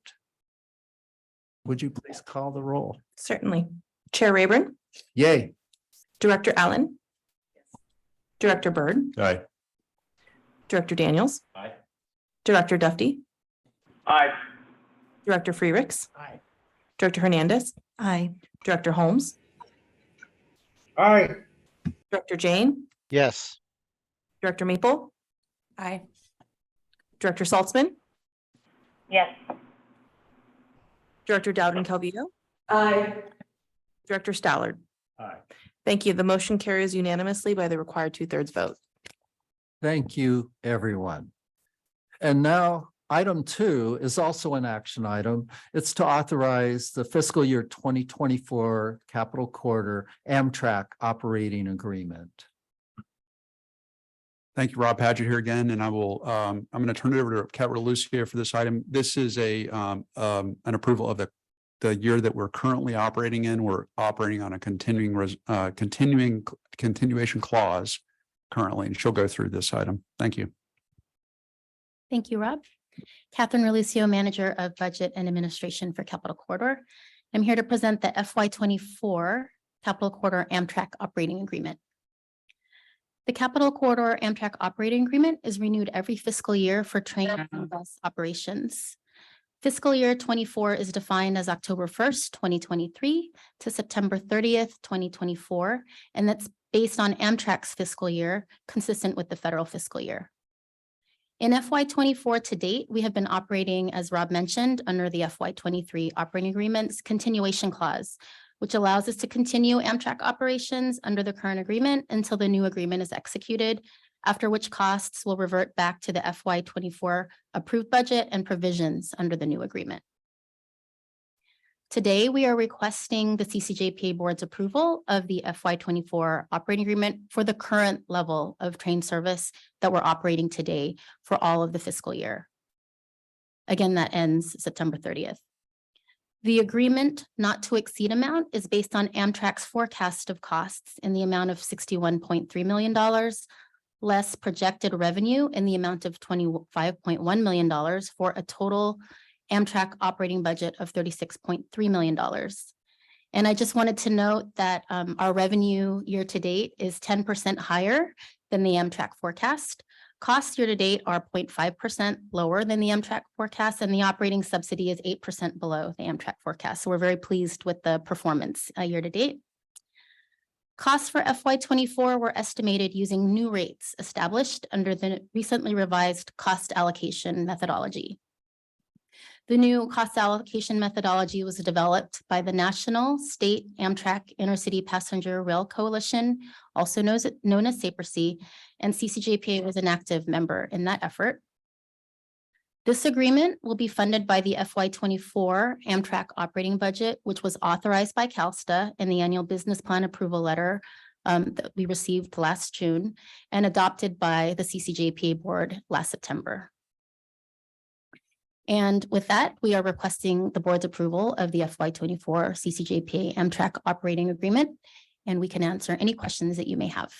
S4: Would you please call the roll?
S1: Certainly. Chair Rayburn,
S4: Yay.
S1: Director Allen, Director Byrd,
S7: Aye.
S1: Director Daniels.
S6: Aye.
S1: Director Dufty,
S6: Aye.
S1: Director Freericks. Aye. Director Hernandez,
S12: Aye.
S1: Director Holmes,
S2: Aye.
S1: Director Jane,
S14: Yes.
S1: Director Maple. Aye. Director Saltzman,
S13: Yes.
S1: Director Dowden Calvillo,
S5: Aye.
S1: Director Stallard.
S6: Aye.
S1: Thank you. The motion carries unanimously by the required 2/3 vote.
S4: Thank you, everyone. And now item 2 is also an action item. It's to authorize the fiscal year 2024 capital quarter Amtrak operating agreement.
S9: Thank you, Rob Paget here again, and I will, I'm going to turn it over to Kat Lucia for this item. This is an approval of the year that we're currently operating in. We're operating on a continuation clause currently, and she'll go through this item. Thank you.
S10: Thank you, Rob. Catherine Relucio, Manager of Budget and Administration for Capital Corridor. I'm here to present the FY24 Capital Corridor Amtrak Operating Agreement. The Capital Corridor Amtrak Operating Agreement is renewed every fiscal year for train and bus operations. Fiscal year 24 is defined as October 1st, 2023 to September 30th, 2024, and that's based on Amtrak's fiscal year, consistent with the federal fiscal year. In FY24 to date, we have been operating, as Rob mentioned, under the FY23 operating agreement's continuation clause, which allows us to continue Amtrak operations under the current agreement until the new agreement is executed, after which costs will revert back to the FY24 approved budget and provisions under the new agreement. Today, we are requesting the CCJPA Board's approval of the FY24 operating agreement for the current level of train service that we're operating today for all of the fiscal year. Again, that ends September 30th. The agreement not to exceed amount is based on Amtrak's forecast of costs in the amount of $61.3 million, less projected revenue in the amount of $25.1 million for a total Amtrak operating budget of $36.3 million. And I just wanted to note that our revenue year to date is 10% higher than the Amtrak forecast. Costs year to date are 0.5% lower than the Amtrak forecast, and the operating subsidy is 8% below the Amtrak forecast. So we're very pleased with the performance year to date. Costs for FY24 were estimated using new rates established under the recently revised cost allocation methodology. The new cost allocation methodology was developed by the National State Amtrak Intercity Passenger Rail Coalition, also known as SAPRC, and CCJPA was an active member in that effort. This agreement will be funded by the FY24 Amtrak operating budget, which was authorized by CalSTA in the annual business plan approval letter that we received last June and adopted by the CCJPA board last September. And with that, we are requesting the board's approval of the FY24 CCJPA Amtrak operating agreement, and we can answer any questions that you may have.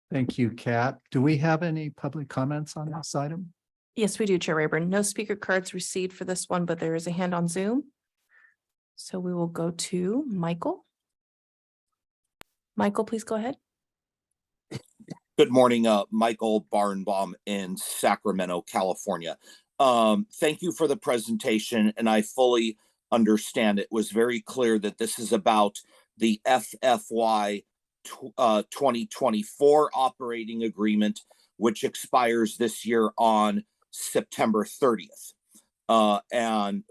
S4: Thank you, Kat. Do we have any public comments on this item?
S1: Yes, we do, Chair Rayburn. No speaker cards received for this one, but there is a hand on Zoom. So we will go to Michael. Michael, please go ahead.
S11: Good morning, Michael Barnbaum in Sacramento, California. Thank you for the presentation, and I fully understand it was very clear that this is about the FFY 2024 operating agreement, which expires this year on September 30th. I'm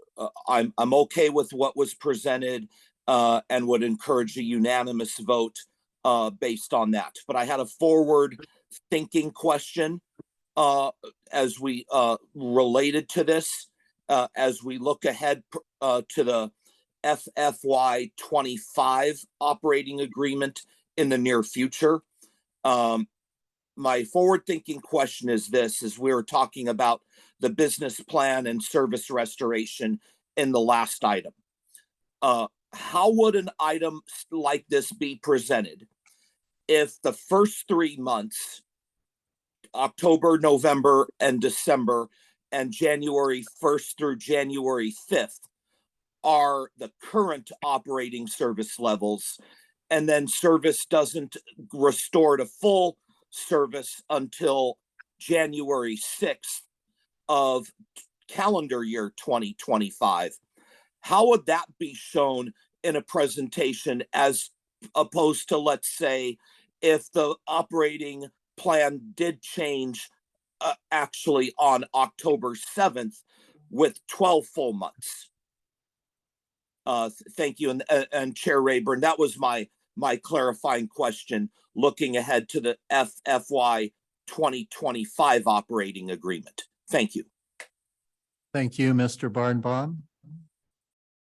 S11: okay with what was presented and would encourage a unanimous vote based on that. But I had a forward thinking question as we related to this, as we look ahead to the FFY 25 operating agreement in the near future. My forward thinking question is this, as we were talking about the business plan and service restoration in the last item. How would an item like this be presented if the first 3 months, October, November, and December, and January 1st through January 5th are the current operating service levels, and then service doesn't restore to full service until January 6th of calendar year 2025? How would that be shown in a presentation as opposed to, let's say, if the operating plan did change actually on October 7th with 12 full months? Thank you. And Chair Rayburn, that was my clarifying question, looking ahead to the FY 2025 operating agreement. Thank you.
S4: Thank you, Mr. Barnbaum.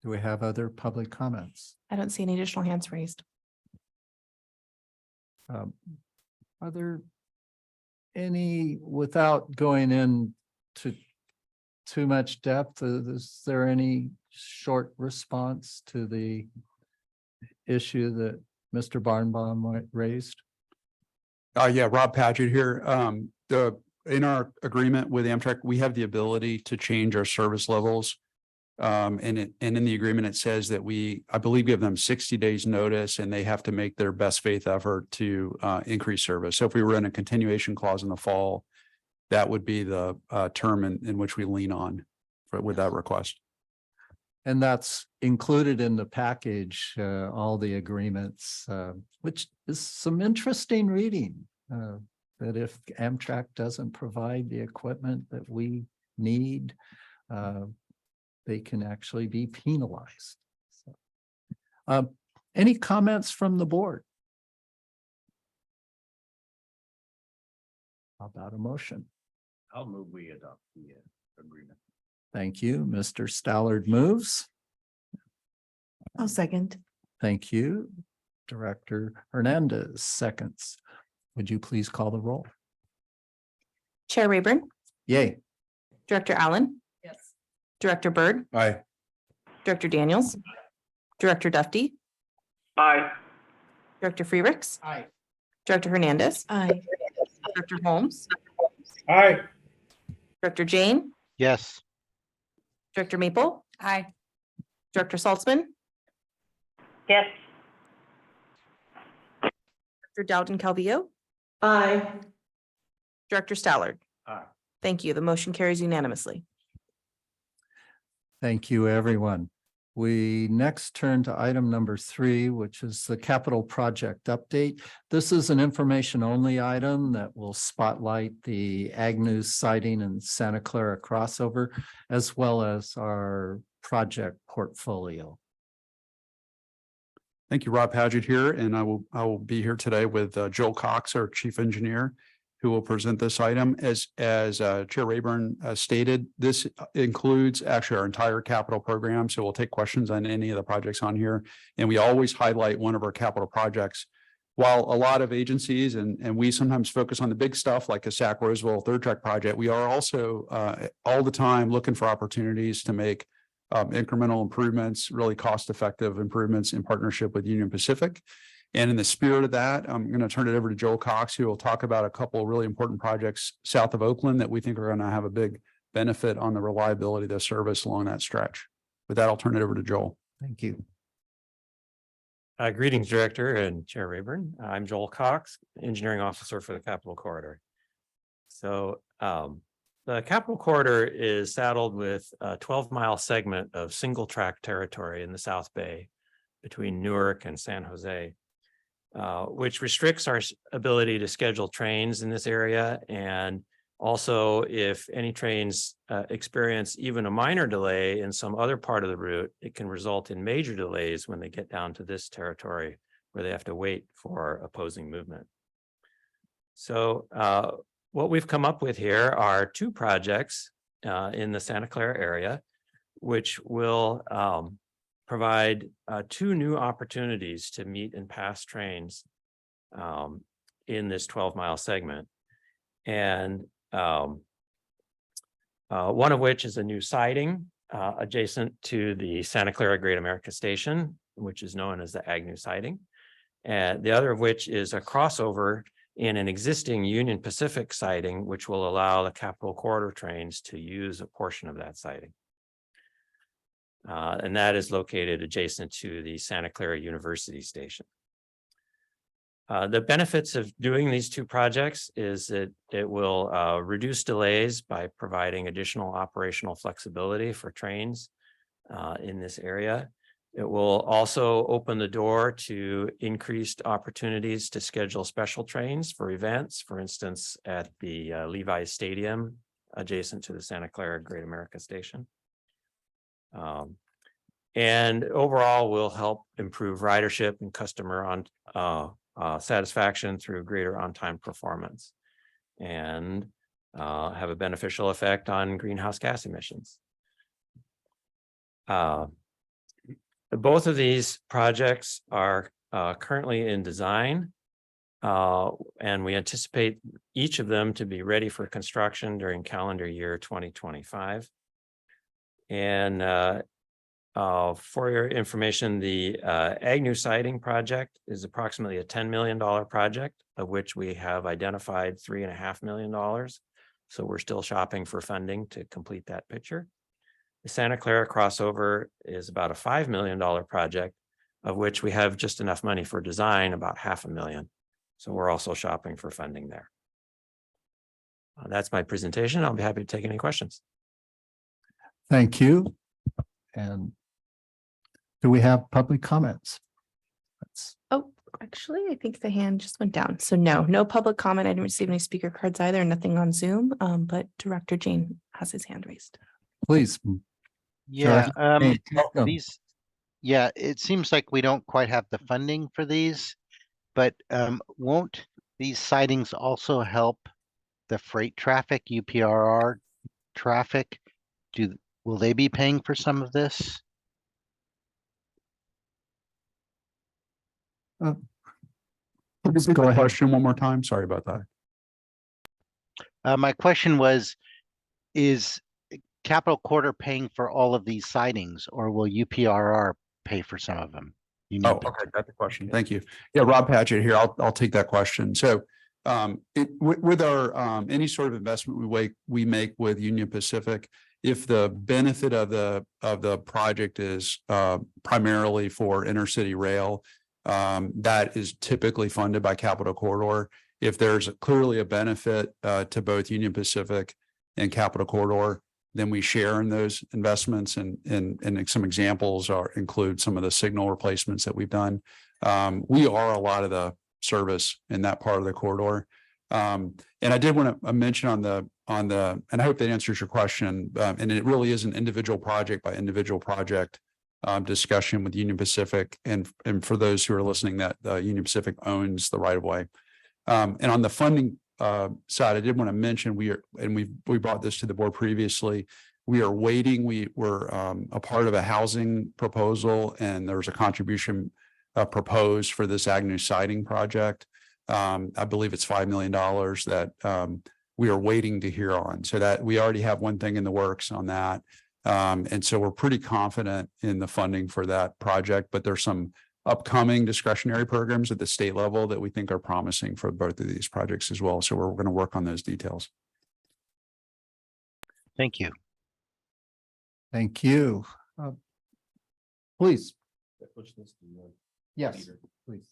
S4: Do we have other public comments?
S1: I don't see any additional hands raised.
S4: Are there any, without going into too much depth, is there any short response to the issue that Mr. Barnbaum raised?
S9: Yeah, Rob Paget here. In our agreement with Amtrak, we have the ability to change our service levels. And in the agreement, it says that I believe, give them 60 days notice, and they have to make their best faith effort to increase service. So if we were in a continuation clause in the fall, that would be the term in which we lean on with that request.
S4: And that's included in the package, all the agreements, which is some interesting reading. That if Amtrak doesn't provide the equipment that we need, they can actually be penalized. So, any comments from the board? How about a motion?
S14: I'll move we adopt the agreement.
S4: Thank you. Mr. Stallard moves.
S12: I'll second.
S4: Thank you. Director Hernandez seconds. Would you please call the roll?
S1: Chair Rayburn,
S4: Yay.
S1: Director Allen,
S5: Yes.
S1: Director Byrd,
S14: Aye.
S1: Director Daniels, Director Dufty,
S6: Aye.
S1: Director Freericks,
S2: Aye.
S1: Director Hernandez,
S12: Aye.
S1: Director Holmes,
S6: Aye.
S1: Director Jane,
S14: Yes.
S1: Director Maple,
S5: Aye.
S1: Director Saltzman,
S13: Yes.
S1: Director Dowden Calvillo,
S5: Aye.
S1: Director Stallard.
S14: Aye.
S1: Thank you. The motion carries unanimously.
S4: Thank you, everyone. We next turn to item number 3, which is the capital project update. This is an information only item that will spotlight the Agnew siding and Santa Clara crossover, as well as our project portfolio.
S9: Thank you, Rob Paget here, and I will be here today with Joel Cox, our chief engineer, who will present this item. As Chair Rayburn stated, this includes actually our entire capital program. So we'll take questions on any of the projects on here. And we always highlight one of our capital projects. While a lot of agencies and we sometimes focus on the big stuff like a Sac Roseville third track project, we are also all the time looking for opportunities to make incremental improvements, really cost-effective improvements in partnership with Union Pacific. And in the spirit of that, I'm going to turn it over to Joel Cox, who will talk about a couple of really important projects south of Oakland that we think are going to have a big benefit on the reliability of the service along that stretch. With that, I'll turn it over to Joel.
S4: Thank you.
S14: Greetings, Director and Chair Rayburn. I'm Joel Cox, Engineering Officer for the Capital Corridor. So the Capital Corridor is saddled with a 12-mile segment of single track territory in the South Bay between Newark and San Jose, which restricts our ability to schedule trains in this area. And also, if any trains experience even a minor delay in some other part of the route, it can result in major delays when they get down to this territory where they have to wait for opposing movement. So what we've come up with here are 2 projects in the Santa Clara area, which will provide 2 new opportunities to meet and pass trains in this 12-mile segment. And one of which is a new siding adjacent to the Santa Clara Great America Station, which is known as the Agnew siding. And the other of which is a crossover in an existing Union Pacific siding, which will allow the Capital Corridor trains to use a portion of that siding. And that is located adjacent to the Santa Clara University Station. The benefits of doing these 2 projects is that it will reduce delays by providing additional operational flexibility for trains in this area. It will also open the door to increased opportunities to schedule special trains for events, for instance, at the Levi's Stadium adjacent to the Santa Clara Great America Station. And overall will help improve ridership and customer satisfaction through greater on-time performance and have a beneficial effect on greenhouse gas emissions. Both of these projects are currently in design, and we anticipate each of them to be ready for construction during calendar year 2025. And for your information, the Agnew Siding project is approximately a $10 million project, of which we have identified $3.5 million. So we're still shopping for funding to complete that picture. The Santa Clara crossover is about a $5 million project, of which we have just enough money for design, about $500,000. So we're also shopping for funding there. That's my presentation. I'll be happy to take any questions.
S4: Thank you. And do we have public comments?
S1: Oh, actually, I think the hand just went down. So no public comment. I didn't receive any speaker cards either, nothing on Zoom, but Director Jane has his hand raised.
S4: Please.
S15: Yeah,
S4: Hey, welcome.
S15: it seems like we don't quite have the funding for these, but won't these sightings also help the freight traffic, UPRR traffic? Will they be paying for some of this?
S9: Repeat the question one more time. Sorry about that.
S15: My question was, is Capital Quarter paying for all of these sightings, or will UPRR pay for some of them?
S9: Oh, okay, got the question. Thank you. Yeah, Rob Patchett here. I'll take that question. So with our any sort of investment we make with Union Pacific, if the benefit of the project is primarily for intercity rail, that is typically funded by Capital Corridor. If there's clearly a benefit to both Union Pacific and Capital Corridor, then we share in those investments, and some examples include some of the signal replacements that we've done. We are a lot of the service in that part of the corridor. And I did want to mention on the, and I hope that answers your question. And it really is an individual project by individual project discussion with Union Pacific. And for those who are listening, that Union Pacific owns the right of way. And on the funding side, I did want to mention we brought this to the board previously. We are waiting. We're a part of a housing proposal, and there's a contribution proposed for this Agnew Siding project. I believe it's $5 million that we are waiting to hear on. So that we already have one thing in the works on that. And so we're pretty confident in the funding for that project, but there's some upcoming discretionary programs at the state level that we think are promising for both of these projects as well. So we're going to work on those details.
S15: Thank you.
S4: Thank you. Please. Yes, please.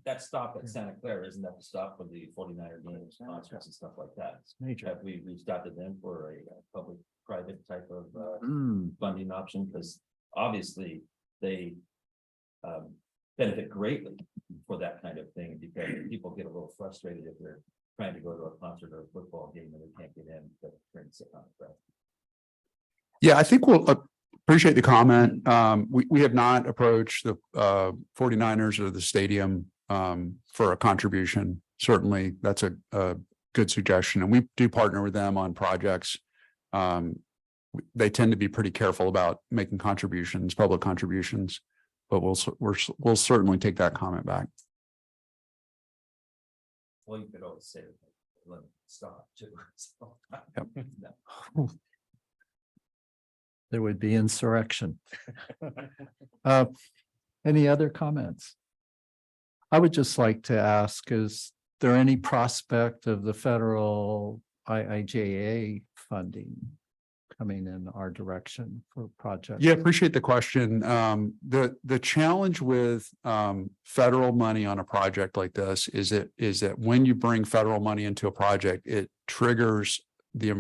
S16: That stop at Santa Clara, isn't that the stop for the 49er games, concerts and stuff like that?
S4: It's major.
S16: Have we reached out to them for a public-private type of funding option? Because obviously they benefit greatly for that kind of thing, because people get a little frustrated if they're trying to go to a concert or a football game and they can't get in because they're trying to sit on the ground.
S9: Yeah, I think we'll appreciate the comment. We have not approached the 49ers or the stadium for a contribution. Certainly, that's a good suggestion. And we do partner with them on projects. They tend to be pretty careful about making contributions, public contributions, but we'll certainly take that comment back.
S16: Well, you could always say, let it stop too.
S9: Yep.
S16: No.
S4: There would be insurrection. Any other comments? I would just like to ask, is there any prospect of the federal IIJA funding coming in our direction for projects?
S9: Yeah, appreciate the question. The challenge with federal money on a project like this is that when you bring federal money into a project, it triggers the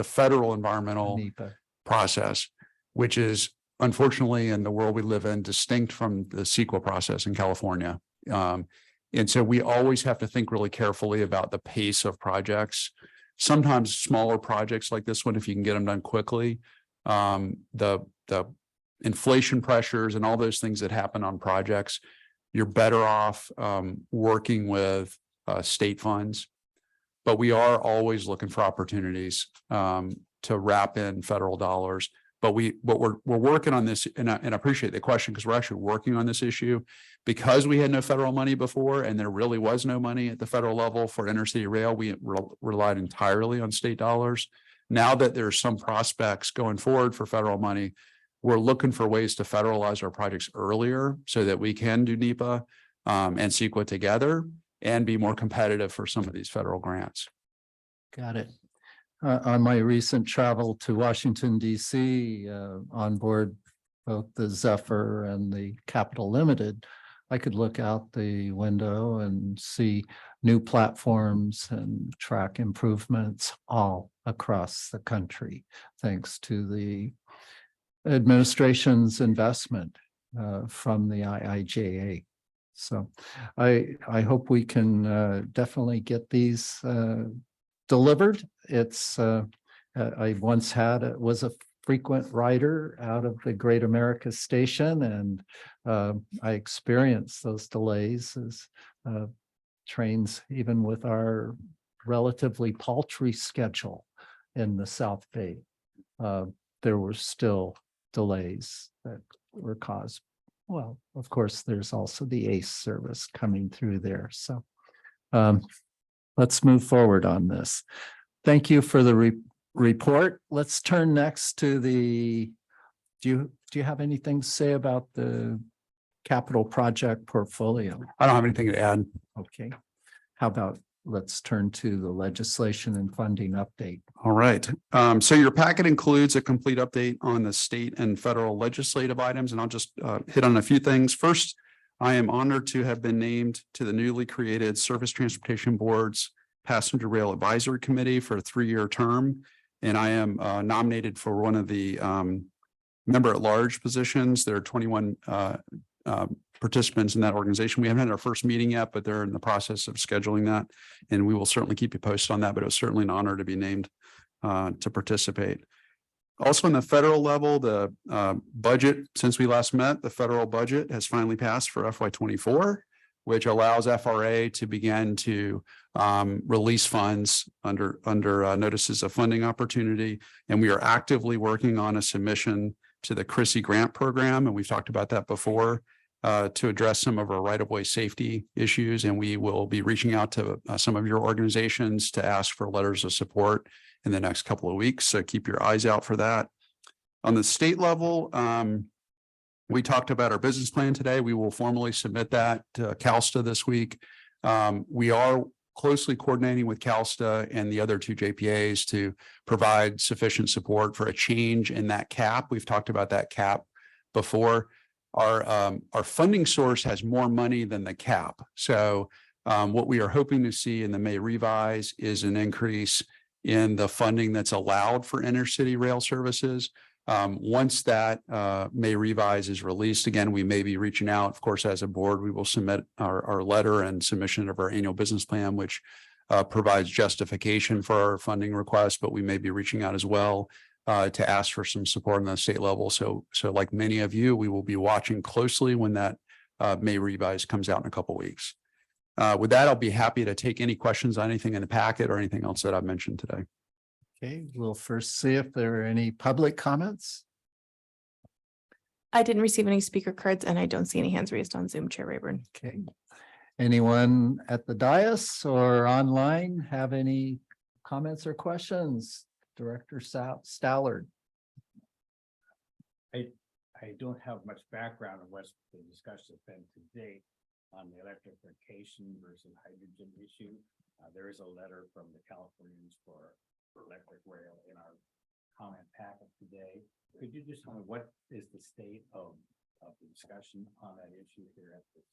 S9: federal environmental
S4: NEPA
S9: process, which is unfortunately in the world we live in distinct from the CEQA process in California. And so we always have to think really carefully about the pace of projects. Sometimes smaller projects like this one, if you can get them done quickly, the inflation pressures and all those things that happen on projects, you're better off working with state funds. But we are always looking for opportunities to wrap in federal dollars. But we're working on this, and I appreciate the question, because we're actually working on this issue because we had no federal money before, and there really was no money at the federal level for intercity rail. We relied entirely on state dollars. Now that there's some prospects going forward for federal money, we're looking for ways to federalize our projects earlier so that we can do NEPA and CEQA together and be more competitive for some of these federal grants.
S4: Got it. On my recent travel to Washington, DC, on board both the Zephyr and the Capital Limited, I could look out the window and see new platforms and track improvements all across the country, thanks to the administration's investment from the IIJA. So I hope we can definitely get these delivered. It's I once was a frequent rider out of the Great America Station, and I experienced those delays as trains, even with our relatively paltry schedule in the South Bay. There were still delays that were caused. Well, of course, there's also the ACE service coming through there. So let's move forward on this. Thank you for the report. Let's turn next to the, do you have anything to say about the capital project portfolio?
S9: I don't have anything to add.
S4: Okay. How about let's turn to the legislation and funding update.
S9: All right. So your packet includes a complete update on the state and federal legislative items, and I'll just hit on a few things. First, I am honored to have been named to the newly created Surface Transportation Board's Passenger Rail Advisory Committee for a 3-year term. And I am nominated for one of the member-at-large positions. There are 21 participants in that organization. We haven't had our first meeting yet, but they're in the process of scheduling that. And we will certainly keep you posted on that, but it was certainly an honor to be named to participate. Also on the federal level, the budget, since we last met, the federal budget has finally passed for FY24, which allows FRA to begin to release funds under notices of funding opportunity. And we are actively working on a submission to the CRISI grant program. And we've talked about that before to address some of our right-of-way safety issues. And we will be reaching out to some of your organizations to ask for letters of support in the next couple of weeks. So keep your eyes out for that. On the state level, we talked about our business plan today. We will formally submit that to CalSTA this week. We are closely coordinating with CalSTA and the other 2 JPAs to provide sufficient support for a change in that cap. We've talked about that cap before. Our funding source has more money than the cap. So what we are hoping to see in the May revise is an increase in the funding that's allowed for intercity rail services. Once that May revise is released, again, we may be reaching out. Of course, as a board, we will submit our letter and submission of our annual business plan, which provides justification for our funding request, but we may be reaching out as well to ask for some support on the state level. So like many of you, we will be watching closely when that May revise comes out in a couple of weeks. With that, I'll be happy to take any questions on anything in the packet or anything else that I've mentioned today.
S4: Okay, we'll first see if there are any public comments.
S1: I didn't receive any speaker cards and I don't see any hands raised on Zoom, Chair Rayburn.
S4: Okay. Anyone at the dais or online have any comments or questions? Director Stallard.
S17: I don't have much background on what the discussion has been to date on the electrification versus hydrogen issue. There is a letter from the Californians for electric rail in our comment packet today. Could you just tell me what is the state of the discussion on that issue here at this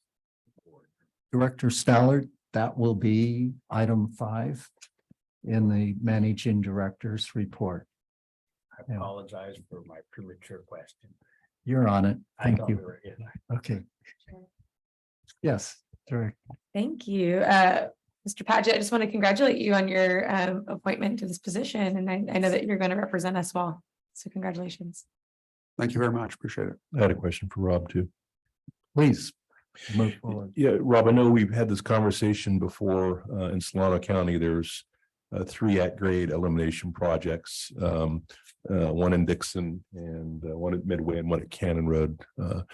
S17: board?
S4: Director Stallard, that will be item 5 in the managing director's report.
S17: I apologize for my premature question.
S4: You're on it.
S17: I
S4: Thank
S17: thought
S4: you.
S17: we were in.
S4: Okay. Yes, Director.
S18: Thank you. Mr. Paget, I just want to congratulate you on your appointment to this position. And I know that you're going to represent us well. So congratulations.
S9: Thank you very much. Appreciate it.
S7: I had a question for Rob too.
S4: Please move forward.
S7: Yeah, Rob, I know we've had this conversation before, in Solano County, there's 3 at-grade elimination projects. One in Dixon and one at Midway and one at Cannon Road. The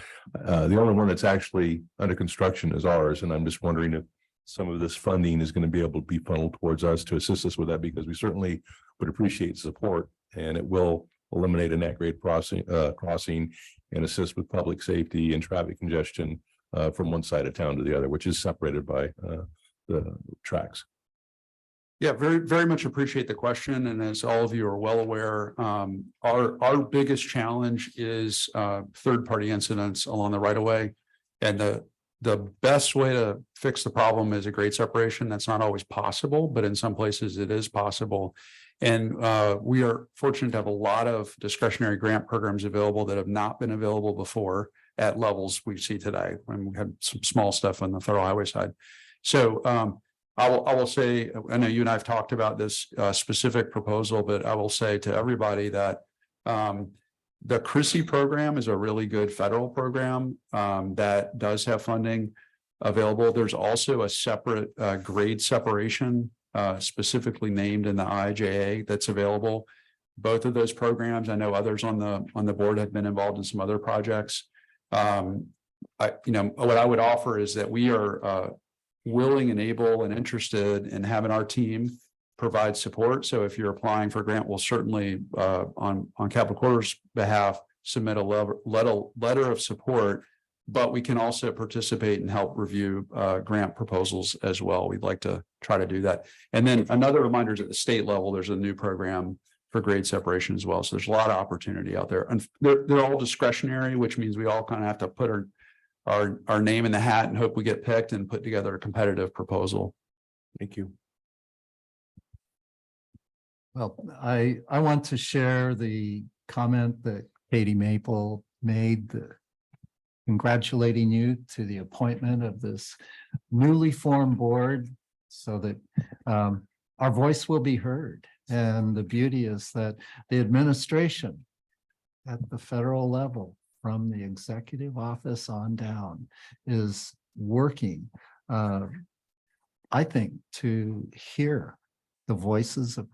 S7: only one that's actually under construction is ours, and I'm just wondering if some of this funding is going to be able to be funneled towards us to assist us with that, because we certainly would appreciate support, and it will eliminate an at-grade crossing and assist with public safety and traffic congestion from one side of town to the other, which is separated by the tracks.
S9: Yeah, very, very much appreciate the question. And as all of you are well aware, our biggest challenge is third-party incidents along the right of way. And the best way to fix the problem is a grade separation. That's not always possible, but in some places it is possible. And we are fortunate to have a lot of discretionary grant programs available that have not been available before at levels we see today. And we had some small stuff on the federal highway side. So I will say, I know you and I have talked about this specific proposal, but I will say to everybody that the CRISI program is a really good federal program that does have funding available. There's also a separate grade separation specifically named in the IIJA that's available. Both of those programs, I know others on the board have been involved in some other projects. What I would offer is that we are willing and able and interested in having our team provide support. So if you're applying for a grant, we'll certainly on Capital Corridor's behalf submit a letter of support, but we can also participate and help review grant proposals as well. We'd like to try to do that. And then another reminder is at the state level, there's a new program for grade separation as well. So there's a lot of opportunity out there. And they're all discretionary, which means we all kind of have to put our name in the hat and hope we get picked and put together a competitive proposal.
S7: Thank you.
S4: Well, I want to share the comment that Katie Maple made, congratulating you to the appointment of this newly formed board so that our voice will be heard. And the beauty is that the administration at the federal level, from the executive office on down, is working, I think, to hear the voices of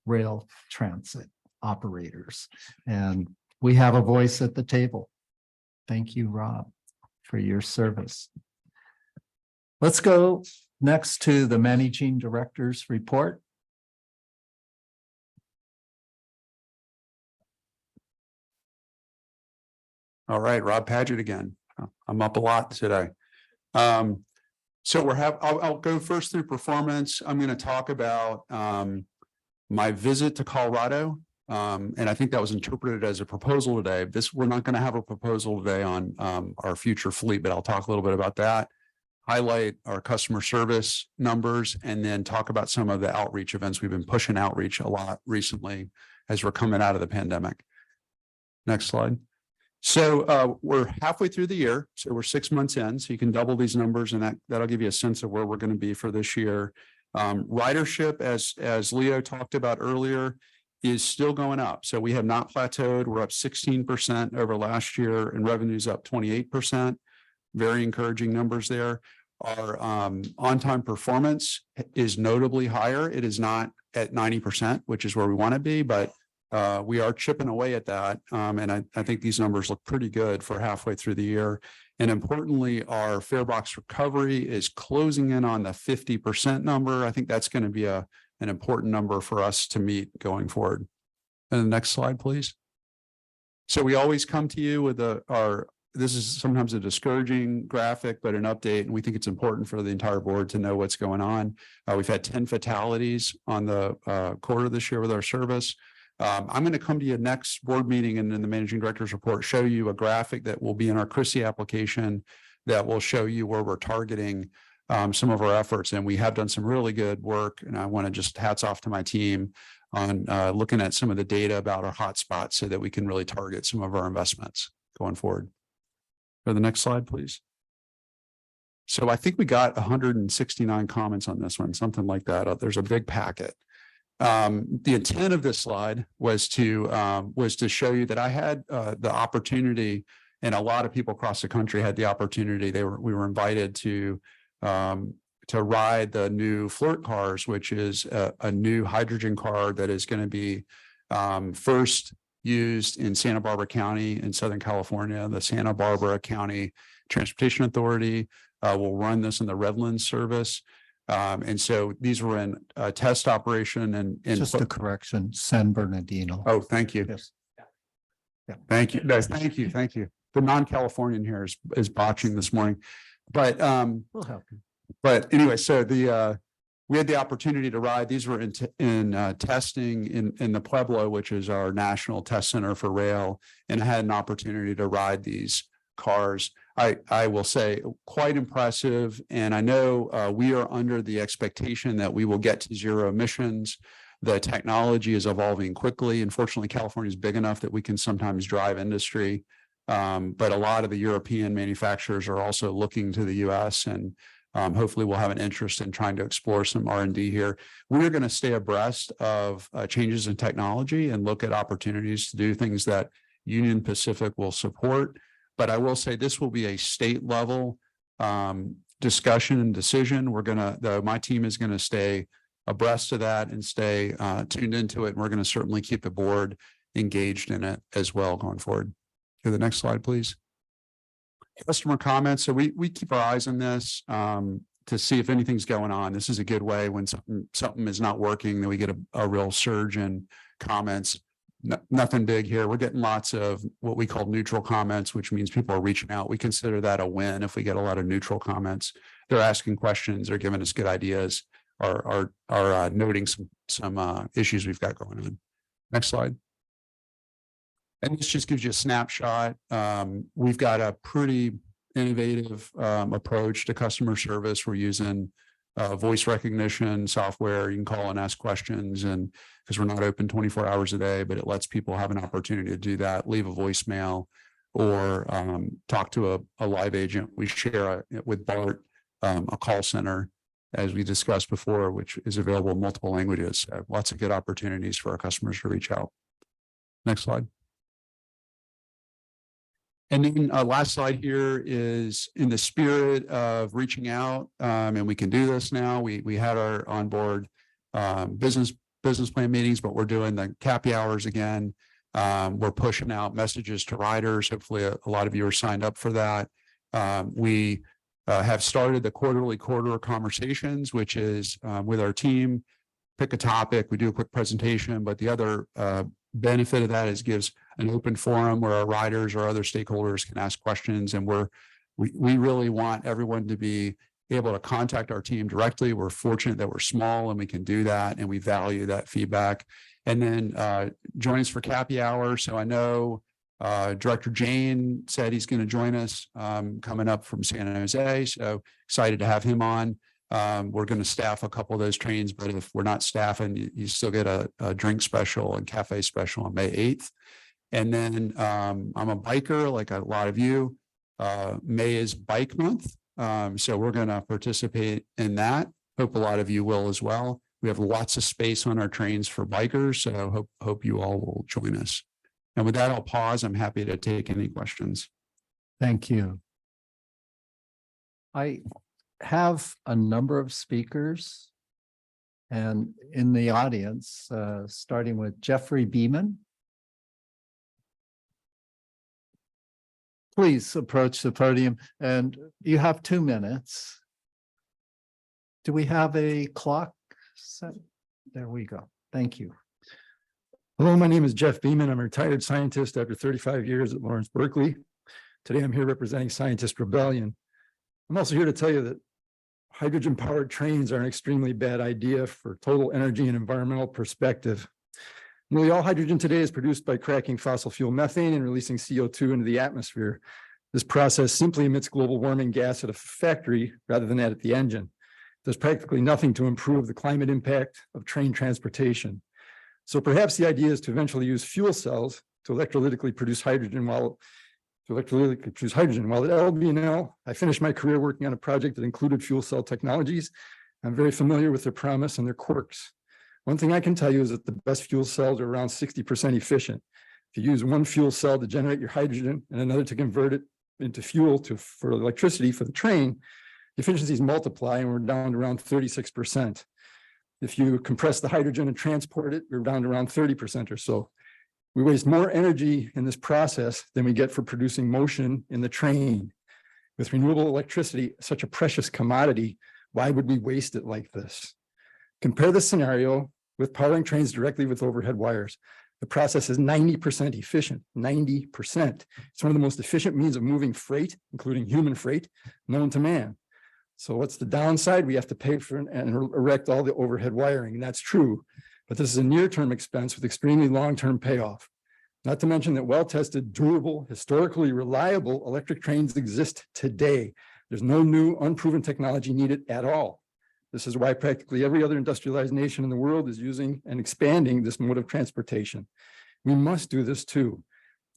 S4: rail transit operators. And we have a voice at the table. Thank you, Rob, for your service. Let's go next to the managing director's report.
S9: All right, Rob Paget again. I'm up a lot today. So I'll go first through performance. I'm going to talk about my visit to Colorado. And I think that was interpreted as a proposal today. We're not going to have a proposal today on our future fleet, but I'll talk a little bit about that. Highlight our customer service numbers, and then talk about some of the outreach events. We've been pushing outreach a lot recently as we're coming out of the pandemic. Next slide. So we're halfway through the year. So we're 6 months in. So you can double these numbers, and that'll give you a sense of where we're going to be for this year. Ridership, as Leo talked about earlier, is still going up. So we have not plateaued. We're up 16% over last year, and revenue's up 28%. Very encouraging numbers there. Our on-time performance is notably higher. It is not at 90%, which is where we want to be, but we are chipping away at that. And I think these numbers look pretty good for halfway through the year. And importantly, our fare box recovery is closing in on the 50% number. I think that's going to be an important number for us to meet going forward. And the next slide, please. So we always come to you with this is sometimes a discouraging graphic, but an update. And we think it's important for the entire board to know what's going on. We've had 10 fatalities on the quarter this year with our service. I'm going to come to you next board meeting and in the managing director's report, show you a graphic that will be in our CRISI application that will show you where we're targeting some of our efforts. And we have done some really good work. And I want to just hats off to my team on looking at some of the data about our hotspots so that we can really target some of our investments going forward. Go to the next slide, please. So I think we got 169 comments on this one, something like that. There's a big packet. the intent of this slide was to show you that I had the opportunity, and a lot of people across the country had the opportunity. We were invited to ride the new Flirt cars, which is a new hydrogen car that is going to be first used in Santa Barbara County in Southern California. The Santa Barbara County Transportation Authority will run this in the Redlands service. And so these were in a test operation and.
S4: Just a correction, San Bernardino.
S9: Oh, thank you.
S4: Yes. Yeah.
S9: Thank you. No, thank you. Thank you. The non-Californian here is botching this morning, but
S4: We'll help you.
S9: but anyway, so we had the opportunity to ride. These were in testing in the Pueblo, which is our national test center for rail, and I had an opportunity to ride these cars. I will say quite impressive, and I know we are under the expectation that we will get to zero emissions. The technology is evolving quickly. Unfortunately, California is big enough that we can sometimes drive industry, but a lot of the European manufacturers are also looking to the US, and hopefully we'll have an interest in trying to explore some R&D here. We're going to stay abreast of changes in technology and look at opportunities to do things that Union Pacific will support. But I will say this will be a state level discussion and decision. My team is going to stay abreast of that and stay tuned into it. And we're going to certainly keep the board engaged in it as well going forward. To the next slide, please. Customer comments. So we keep our eyes on this to see if anything's going on. This is a good way when something is not working, then we get a real surge in comments. Nothing big here. We're getting lots of what we call neutral comments, which means people are reaching out. We consider that a win if we get a lot of neutral comments. They're asking questions, they're giving us good ideas, are noting some issues we've got going on. Next slide. And this just gives you a snapshot. We've got a pretty innovative approach to customer service. We're using voice recognition software. You can call and ask questions, and because we're not open 24 hours a day, but it lets people have an opportunity to do that, leave a voicemail or talk to a live agent. We share with BART a call center, as we discussed before, which is available in multiple languages. So lots of good opportunities for our customers to reach out. Next slide. And then last slide here is in the spirit of reaching out, and we can do this now. We had our onboard business plan meetings, but we're doing the CAPI hours again. We're pushing out messages to riders. Hopefully a lot of you are signed up for that. We have started the quarter conversations, which is with our team, pick a topic, we do a quick presentation, but the other benefit of that is gives an open forum where our riders or other stakeholders can ask questions. And we really want everyone to be able to contact our team directly. We're fortunate that we're small and we can do that, and we value that feedback. And then join us for CAPI hour. So I know Director Jane said he's going to join us coming up from San Jose. So excited to have him on. We're going to staff a couple of those trains, but if we're not staffing, you still get a drink special and cafe special on May 8th. And then I'm a biker like a lot of you. May is bike month. So we're going to participate in that. Hope a lot of you will as well. We have lots of space on our trains for bikers. So hope you all will join us. And with that, I'll pause. I'm happy to take any questions.
S4: Thank you. I have a number of speakers and in the audience, starting with Jeffrey Beeman. Please approach the podium, and you have 2 minutes. Do we have a clock set? There we go. Thank you.
S19: Hello, my name is Jeff Beeman. I'm a retired scientist after 35 years at Lawrence Berkeley. Today, I'm here representing Scientist Rebellion. I'm also here to tell you that hydrogen-powered trains are an extremely bad idea for total energy and environmental perspective. Nearly all hydrogen today is produced by cracking fossil fuel methane and releasing CO2 into the atmosphere. This process simply emits global warming gas at a factory rather than at the engine. There's practically nothing to improve the climate impact of train transportation. So perhaps the idea is to eventually use fuel cells to electrolytically produce hydrogen. While at LB&L, I finished my career working on a project that included fuel cell technologies. I'm very familiar with their promise and their quirks. One thing I can tell you is that the best fuel cells are around 60% efficient. If you use one fuel cell to generate your hydrogen and another to convert it into fuel for electricity for the train, efficiencies multiply and we're down to around 36%. If you compress the hydrogen and transport it, we're down to around 30% or so. We waste more energy in this process than we get for producing motion in the train. With renewable electricity, such a precious commodity, why would we waste it like this? Compare the scenario with powering trains directly with overhead wires. The process is 90% efficient, 90%. It's one of the most efficient means of moving freight, including human freight, known to man. So what's the downside? We have to pay for and erect all the overhead wiring, and that's true. But this is a near-term expense with extremely long-term payoff. Not to mention that well-tested, durable, historically reliable electric trains exist today. There's no new, unproven technology needed at all. This is why practically every other industrialized nation in the world is using and expanding this mode of transportation. We must do this too.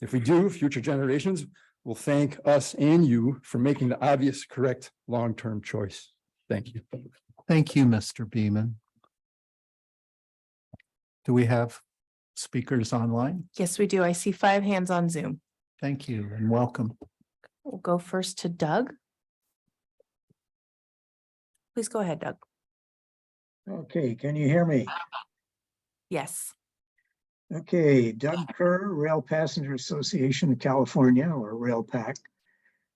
S19: If we do, future generations will thank us and you for making the obvious, correct, long-term choice. Thank you.
S4: Thank you, Mr. Beeman. Do we have speakers online?
S1: Yes, we do. I see 5 hands on Zoom.
S4: Thank you and welcome.
S1: We'll go first to Doug. Please go ahead, Doug.
S2: Okay, can you hear me?
S1: Yes.
S2: Okay, Doug Kerr, Rail Passenger Association of California, or RailPAC.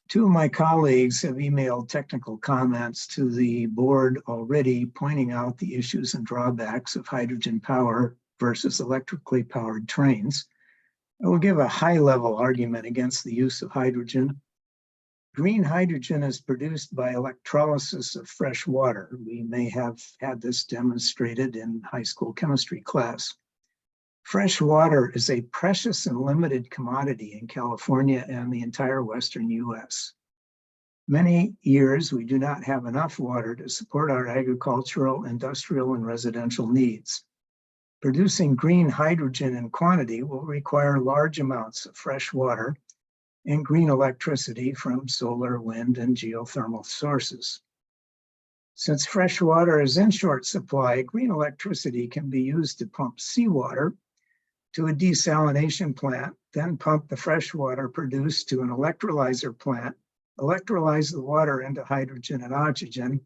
S2: 2 of my colleagues have emailed technical comments to the board already, pointing out the issues and drawbacks of hydrogen power versus electrically powered trains. I will give a high-level argument against the use of hydrogen. Green hydrogen is produced by electrolysis of fresh water. We may have had this demonstrated in high school chemistry class. Fresh water is a precious and limited commodity in California and the entire Western US. Many years, we do not have enough water to support our agricultural, industrial, and residential needs. Producing green hydrogen in quantity will require large amounts of fresh water and green electricity from solar, wind, and geothermal sources. Since fresh water is in short supply, green electricity can be used to pump seawater to a desalination plant, then pump the fresh water produced to an electrolyzer plant, electrolyze the water into hydrogen and oxygen,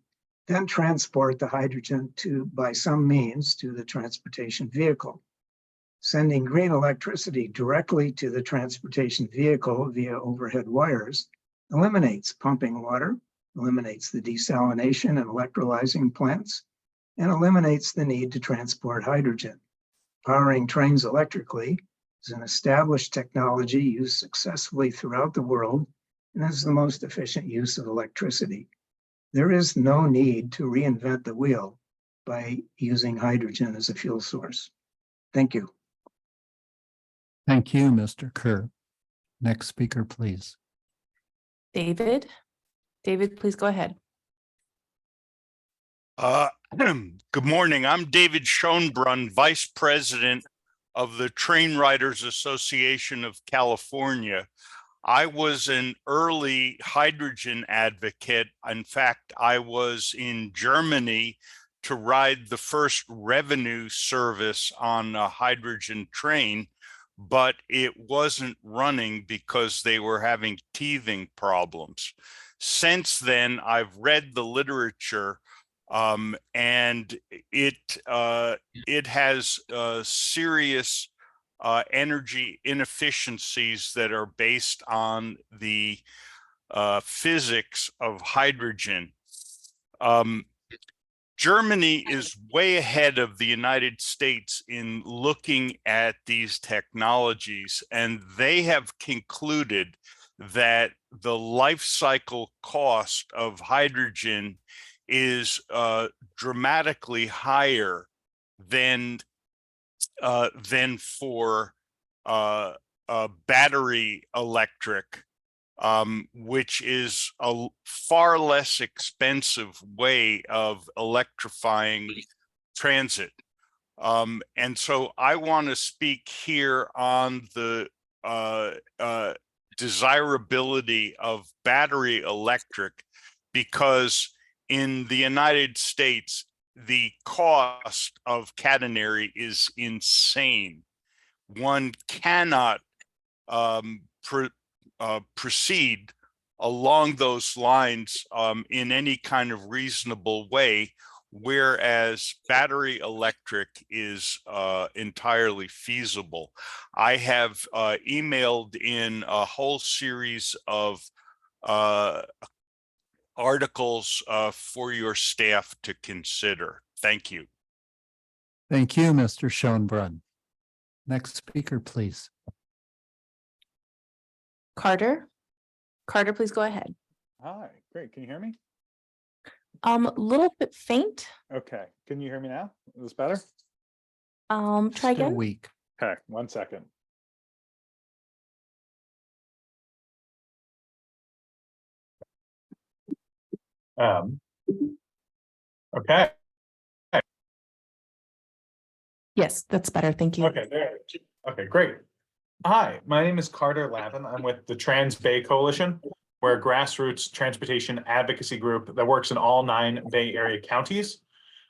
S2: then transport the hydrogen by some means to the transportation vehicle. Sending green electricity directly to the transportation vehicle via overhead wires eliminates pumping water, eliminates the desalination and electrolyzing plants, and eliminates the need to transport hydrogen. Powering trains electrically is an established technology used successfully throughout the world and is the most efficient use of electricity. There is no need to reinvent the wheel by using hydrogen as a fuel source. Thank you.
S4: Thank you, Mr. Kerr. Next speaker, please.
S1: David. David, please go ahead.
S20: Good morning. I'm David Schoenbrunn, Vice President of the Train Riders Association of California. I was an early hydrogen advocate. In fact, I was in Germany to ride the first revenue service on a hydrogen train, but it wasn't running because they were having teething problems. Since then, I've read the literature, and it has serious energy inefficiencies that are based on the physics of hydrogen. Germany is way ahead of the United States in looking at these technologies, and they have concluded that the life cycle cost of hydrogen is dramatically higher than for battery electric, which is a far less expensive way of electrifying transit. And so I want to speak here on the desirability of battery electric, because in the United States, the cost of catenary is insane. One cannot proceed along those lines in any kind of reasonable way, whereas battery electric is entirely feasible. I have emailed in a whole series of articles for your staff to consider. Thank you.
S4: Thank you, Mr. Schoenbrunn. Next speaker, please.
S1: Carter? Carter, please go ahead.
S21: Hi, great. Can you hear me?
S1: A little bit faint.
S21: Okay. Can you hear me now? Is this better?
S1: Try
S4: Still
S1: again.
S4: weak.
S21: Okay, 1 second. Okay.
S1: Yes, that's better. Thank you.
S21: Okay, there. Okay, great. Hi, my name is Carter Lavin. I'm with the Trans Bay Coalition. We're a grassroots transportation advocacy group that works in all 9 Bay Area counties.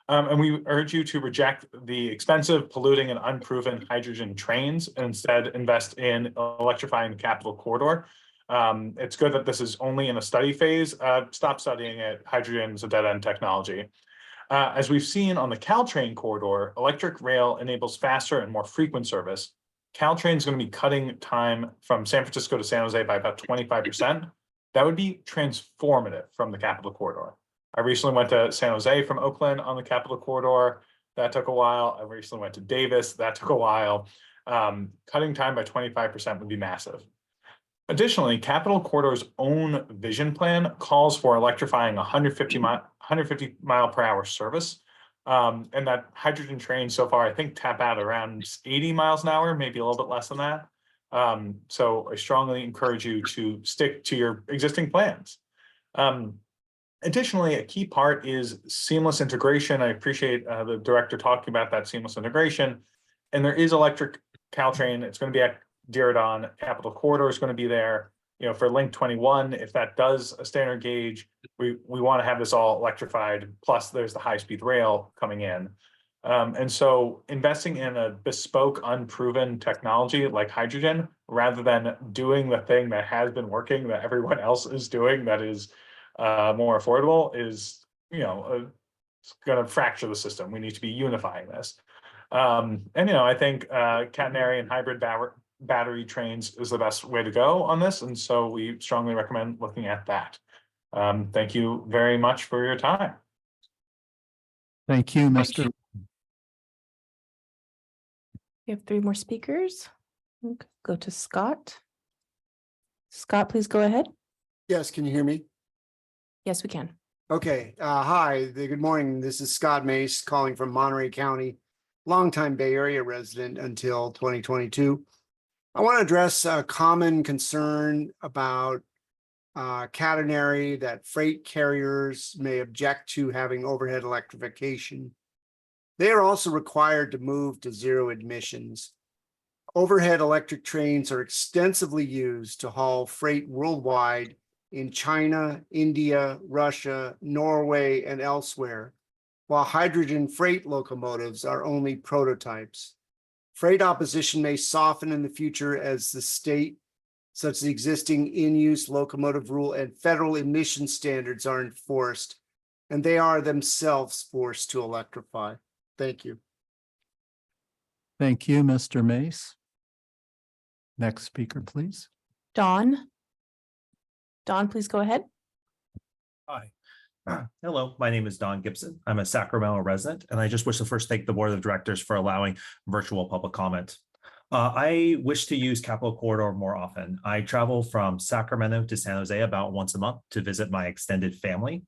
S21: And we urge you to reject the expensive, polluting, and unproven hydrogen trains and instead invest in electrifying the Capital Corridor. It's good that this is only in a study phase. Stop studying it. Hydrogen is a dead-end technology. As we've seen on the Caltrain corridor, electric rail enables faster and more frequent service. Caltrain is going to be cutting time from San Francisco to San Jose by about 25%. That would be transformative from the Capital Corridor. I recently went to San Jose from Oakland on the Capital Corridor. That took a while. I recently went to Davis. That took a while. Cutting time by 25% would be massive. Additionally, Capital Corridor's own vision plan calls for electrifying 150 mile per hour service. And that hydrogen trains so far, I think, tap out around 80 miles an hour, maybe a little bit less than that. So I strongly encourage you to stick to your existing plans. Additionally, a key part is seamless integration. I appreciate the director talking about that seamless integration. And there is electric Caltrain. It's going to be at Diridon. Capital Corridor is going to be there. You know, for Link 21, if that does a standard gauge, we want to have this all electrified. Plus, there's the high-speed rail coming in. And so investing in a bespoke, unproven technology like hydrogen, rather than doing the thing that has been working, that everyone else is doing, that is more affordable, is, you know, it's going to fracture the system. We need to be unifying this. And, you know, I think catenary and hybrid battery trains is the best way to go on this. And so we strongly recommend looking at that. Thank you very much for your time.
S4: Thank you, Mr.
S1: We have 3 more speakers. Okay, go to Scott. Scott, please go ahead.
S22: Yes, can you hear me?
S1: Yes, we can.
S22: Okay, hi, good morning. This is Scott Mace calling from Monterey County, longtime Bay Area resident until 2022. I want to address a common concern about catenary, that freight carriers may object to having overhead electrification. They are also required to move to zero emissions. Overhead electric trains are extensively used to haul freight worldwide in China, India, Russia, Norway, and elsewhere, while hydrogen freight locomotives are only prototypes. Freight opposition may soften in the future as the state, such as the existing in-use locomotive rule and federal emission standards are enforced, and they are themselves forced to electrify. Thank you.
S4: Thank you, Mr. Mace. Next speaker, please.
S1: Don. Don, please go ahead.
S23: Hi. Hello, my name is Don Gibson. I'm a Sacramento resident, and I just wish to first thank the Board of Directors for allowing virtual public comment. I wish to use Capital Corridor more often. I travel from Sacramento to San Jose about once a month to visit my extended family.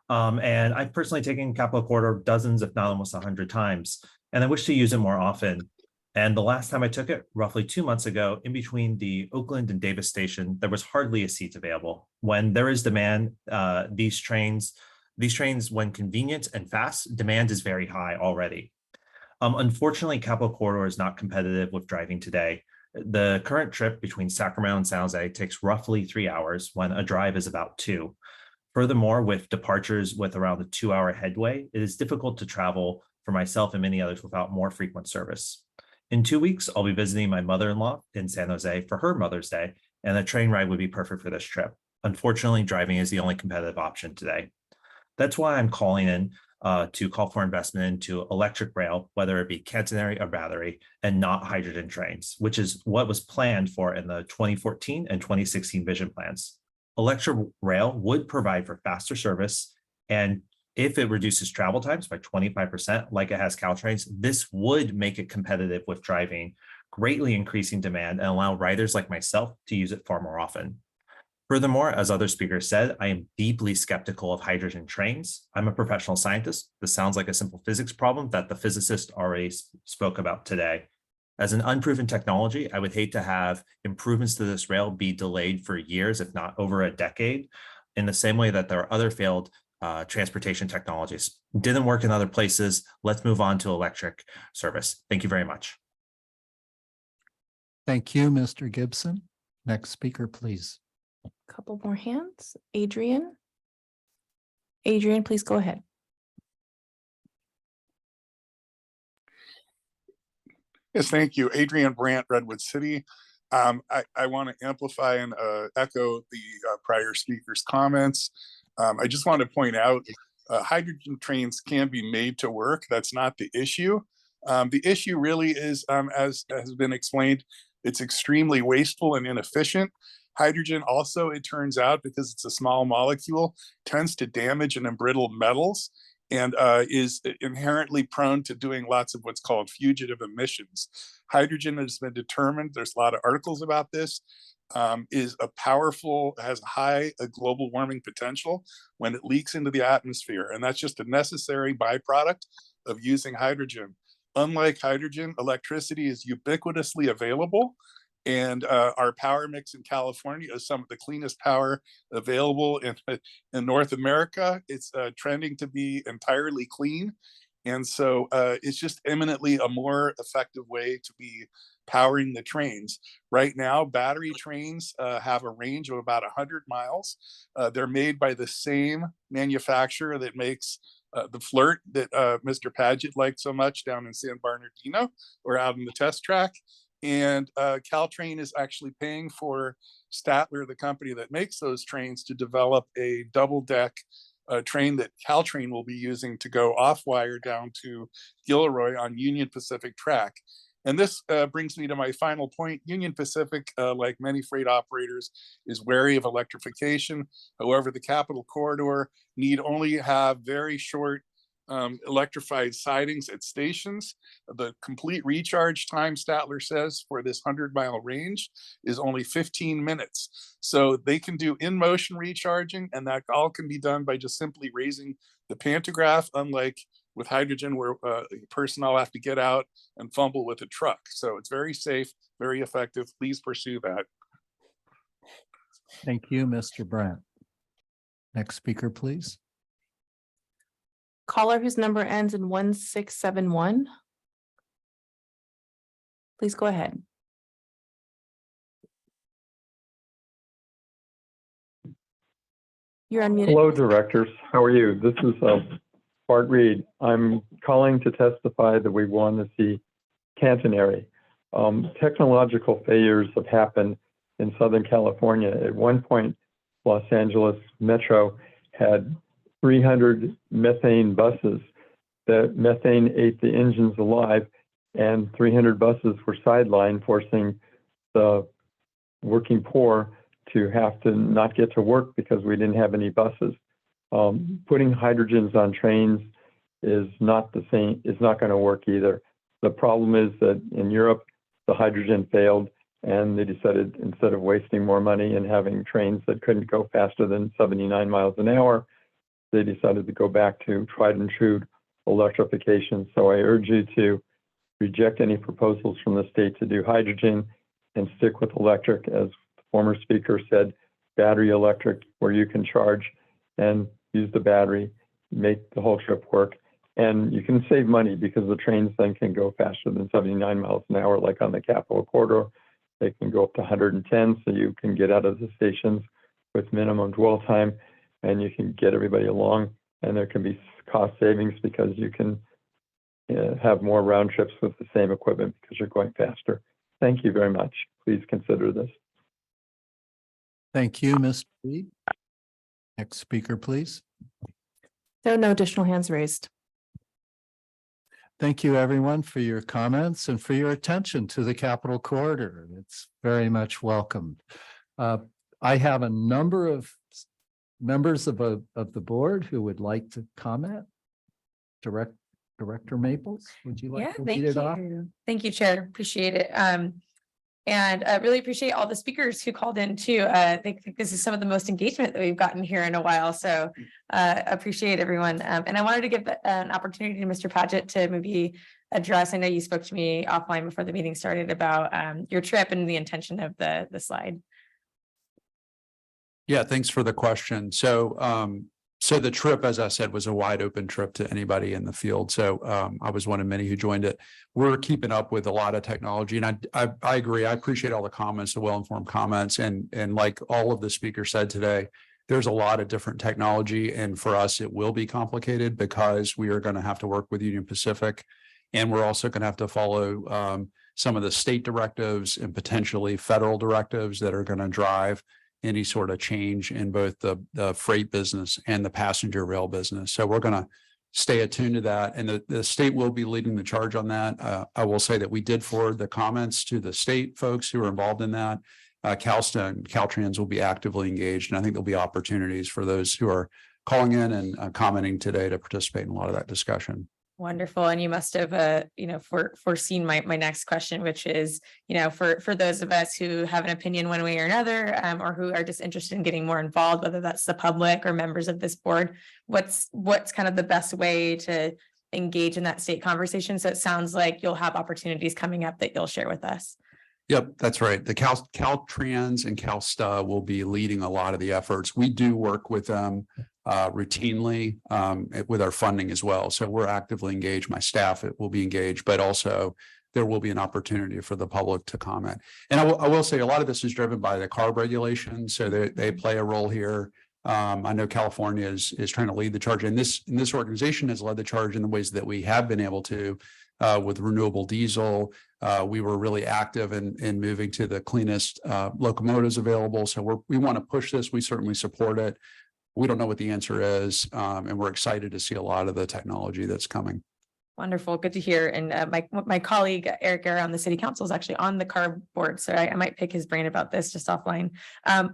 S23: And I've personally taken Capital Corridor dozens, if not almost 100 times, and I wish to use it more often. And the last time I took it, roughly 2 months ago, in between the Oakland and Davis station, there was hardly a seat available. When there is demand, these trains, when convenient and fast, demand is very high already. Unfortunately, Capital Corridor is not competitive with driving today. The current trip between Sacramento and San Jose takes roughly 3 hours when a drive is about 2. Furthermore, with departures with around a 2-hour headway, it is difficult to travel for myself and many others without more frequent service. In 2 weeks, I'll be visiting my mother-in-law in San Jose for her Mother's Day, and a train ride would be perfect for this trip. Unfortunately, driving is the only competitive option today. That's why I'm calling in to call for investment into electric rail, whether it be catenary or battery, and not hydrogen trains, which is what was planned for in the 2014 and 2016 vision plans. Electric rail would provide for faster service, and if it reduces travel times by 25%, like it has Caltrains, this would make it competitive with driving, greatly increasing demand and allow riders like myself to use it far more often. Furthermore, as other speakers said, I am deeply skeptical of hydrogen trains. I'm a professional scientist. This sounds like a simple physics problem that the physicist already spoke about today. As an unproven technology, I would hate to have improvements to this rail be delayed for years, if not over a decade, in the same way that there are other failed transportation technologies. Didn't work in other places. Let's move on to electric service. Thank you very much.
S4: Thank you, Mr. Gibson. Next speaker, please.
S1: Couple more hands. Adrian. Adrian, please go ahead.
S3: Yes, thank you. Adrian Brandt, Redwood City. I want to amplify and echo the prior speaker's comments. I just want to point out hydrogen trains can be made to work. That's not the issue. The issue really is, as has been explained, it's extremely wasteful and inefficient. Hydrogen also, it turns out, because it's a small molecule, tends to damage and embrittle metals and is inherently prone to doing lots of what's called fugitive emissions. Hydrogen has been determined, there's a lot of articles about this, is a powerful, has high global warming potential when it leaks into the atmosphere. And that's just a necessary byproduct of using hydrogen. Unlike hydrogen, electricity is ubiquitously available. And our power mix in California is some of the cleanest power available in North America. It's trending to be entirely clean. And so it's just eminently a more effective way to be powering the trains. Right now, battery trains have a range of about 100 miles. They're made by the same manufacturer that makes the Flirt that Mr. Paget liked so much down in San Bernardino or out in the test track. And Caltrain is actually paying for Statler, the company that makes those trains, to develop a double-deck train that Caltrain will be using to go off-wire down to Gilroy on Union Pacific track. And this brings me to my final point. Union Pacific, like many freight operators, is wary of electrification. However, the Capital Corridor need only have very short electrified sidings at stations. The complete recharge time, Statler says, for this 100-mile range is only 15 minutes. So they can do in-motion recharging, and that all can be done by just simply raising the pantograph, unlike with hydrogen where personnel have to get out and fumble with a truck. So it's very safe, very effective. Please pursue that.
S4: Thank you, Mr. Brandt. Next speaker, please.
S1: Caller whose number ends in 1671. Please go ahead. You're unmuted.
S8: Hello, directors. How are you? This is Bart Reed. I'm calling to testify that we want to see catenary. Technological failures have happened in Southern California. At one point, Los Angeles Metro had 300 methane buses. The methane ate the engines alive, and 300 buses were sidelined, forcing the working poor to have to not get to work because we didn't have any buses. Putting hydrogens on trains is not the same, is not going to work either. The problem is that in Europe, the hydrogen failed, and they decided, instead of wasting more money and having trains that couldn't go faster than 79 miles an hour, they decided to go back to tried and true electrification. So I urge you to reject any proposals from the state to do hydrogen and stick with electric. As the former speaker said, battery electric, where you can charge and use the battery, make the whole trip work. And you can save money because the trains then can go faster than 79 miles an hour, like on the Capital Corridor. They can go up to 110, so you can get out of the stations with minimum dwell time. and you can get everybody along, and there can be cost savings because you can have more round trips with the same equipment because you're going faster. Thank you very much. Please consider this.
S4: Thank you, Mr. Reed. Next speaker, please.
S1: There are no additional hands raised.
S4: Thank you, everyone, for your comments and for your attention to the Capitol Corridor. It's very much welcomed. I have a number of members of the board who would like to comment. Director Maples, would you like to lead it off?
S18: Thank you, Chair. Appreciate it. And I really appreciate all the speakers who called in too. I think this is some of the most engagement that we've gotten here in a while. So appreciate everyone. And I wanted to give an opportunity to Mr. Paget to maybe address. I know you spoke to me offline before the meeting started about your trip and the intention of the slide.
S9: Yeah, thanks for the question. So the trip, as I said, was a wide open trip to anybody in the field. So I was one of many who joined it. We're keeping up with a lot of technology, and I agree. I appreciate all the comments, the well-informed comments, and like all of the speakers said today, there's a lot of different technology, and for us, it will be complicated because we are going to have to work with Union Pacific, and we're also going to have to follow some of the state directives and potentially federal directives that are going to drive any sort of change in both the freight business and the passenger rail business. So we're going to stay attuned to that. And the state will be leading the charge on that. I will say that we did forward the comments to the state folks who are involved in that. CalSTA and Caltrans will be actively engaged. And I think there'll be opportunities for those who are calling in and commenting today to participate in a lot of that discussion.
S18: Wonderful. And you must have, foreseen my next question, which is, for those of us who have an opinion one way or another, or who are just interested in getting more involved, whether that's the public or members of this board, what's kind of the best way to engage in that state conversation? So it sounds like you'll have opportunities coming up that you'll share with us.
S9: Yep, that's right. The Caltrans and CalSTA will be leading a lot of the efforts. We do work with them routinely with our funding as well. So we're actively engaged. My staff will be engaged, but also there will be an opportunity for the public to comment. And I will say a lot of this is driven by the CARB regulations. So they play a role here. I know California is trying to lead the charge, and this organization has led the charge in the ways that we have been able to with renewable diesel. We were really active in moving to the cleanest locomotives available. So we want to push this. We certainly support it. We don't know what the answer is, and we're excited to see a lot of the technology that's coming.
S18: Wonderful. Good to hear. And my colleague, Eric Guerra on the city council is actually on the CARB board. So I might pick his brain about this just offline.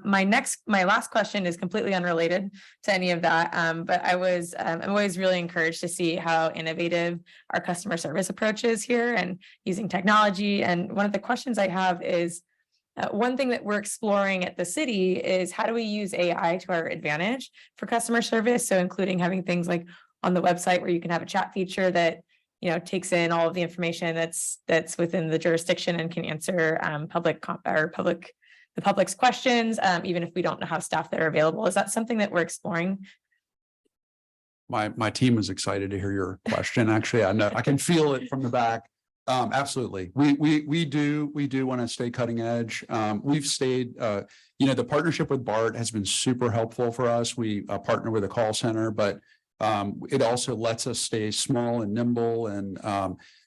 S18: My last question is completely unrelated to any of that. But I'm always really encouraged to see how innovative our customer service approach is here and using technology. And one of the questions I have is, one thing that we're exploring at the city is how do we use AI to our advantage for customer service? So including having things like on the website where you can have a chat feature that takes in all of the information that's within the jurisdiction and can answer the public's questions, even if we don't have staff that are available. Is that something that we're exploring?
S9: My team is excited to hear your question. Actually, I know I can feel it from the back. Absolutely. We do want to stay cutting edge. We've stayed, the partnership with BART has been super helpful for us. We partner with a call center, but it also lets us stay small and nimble and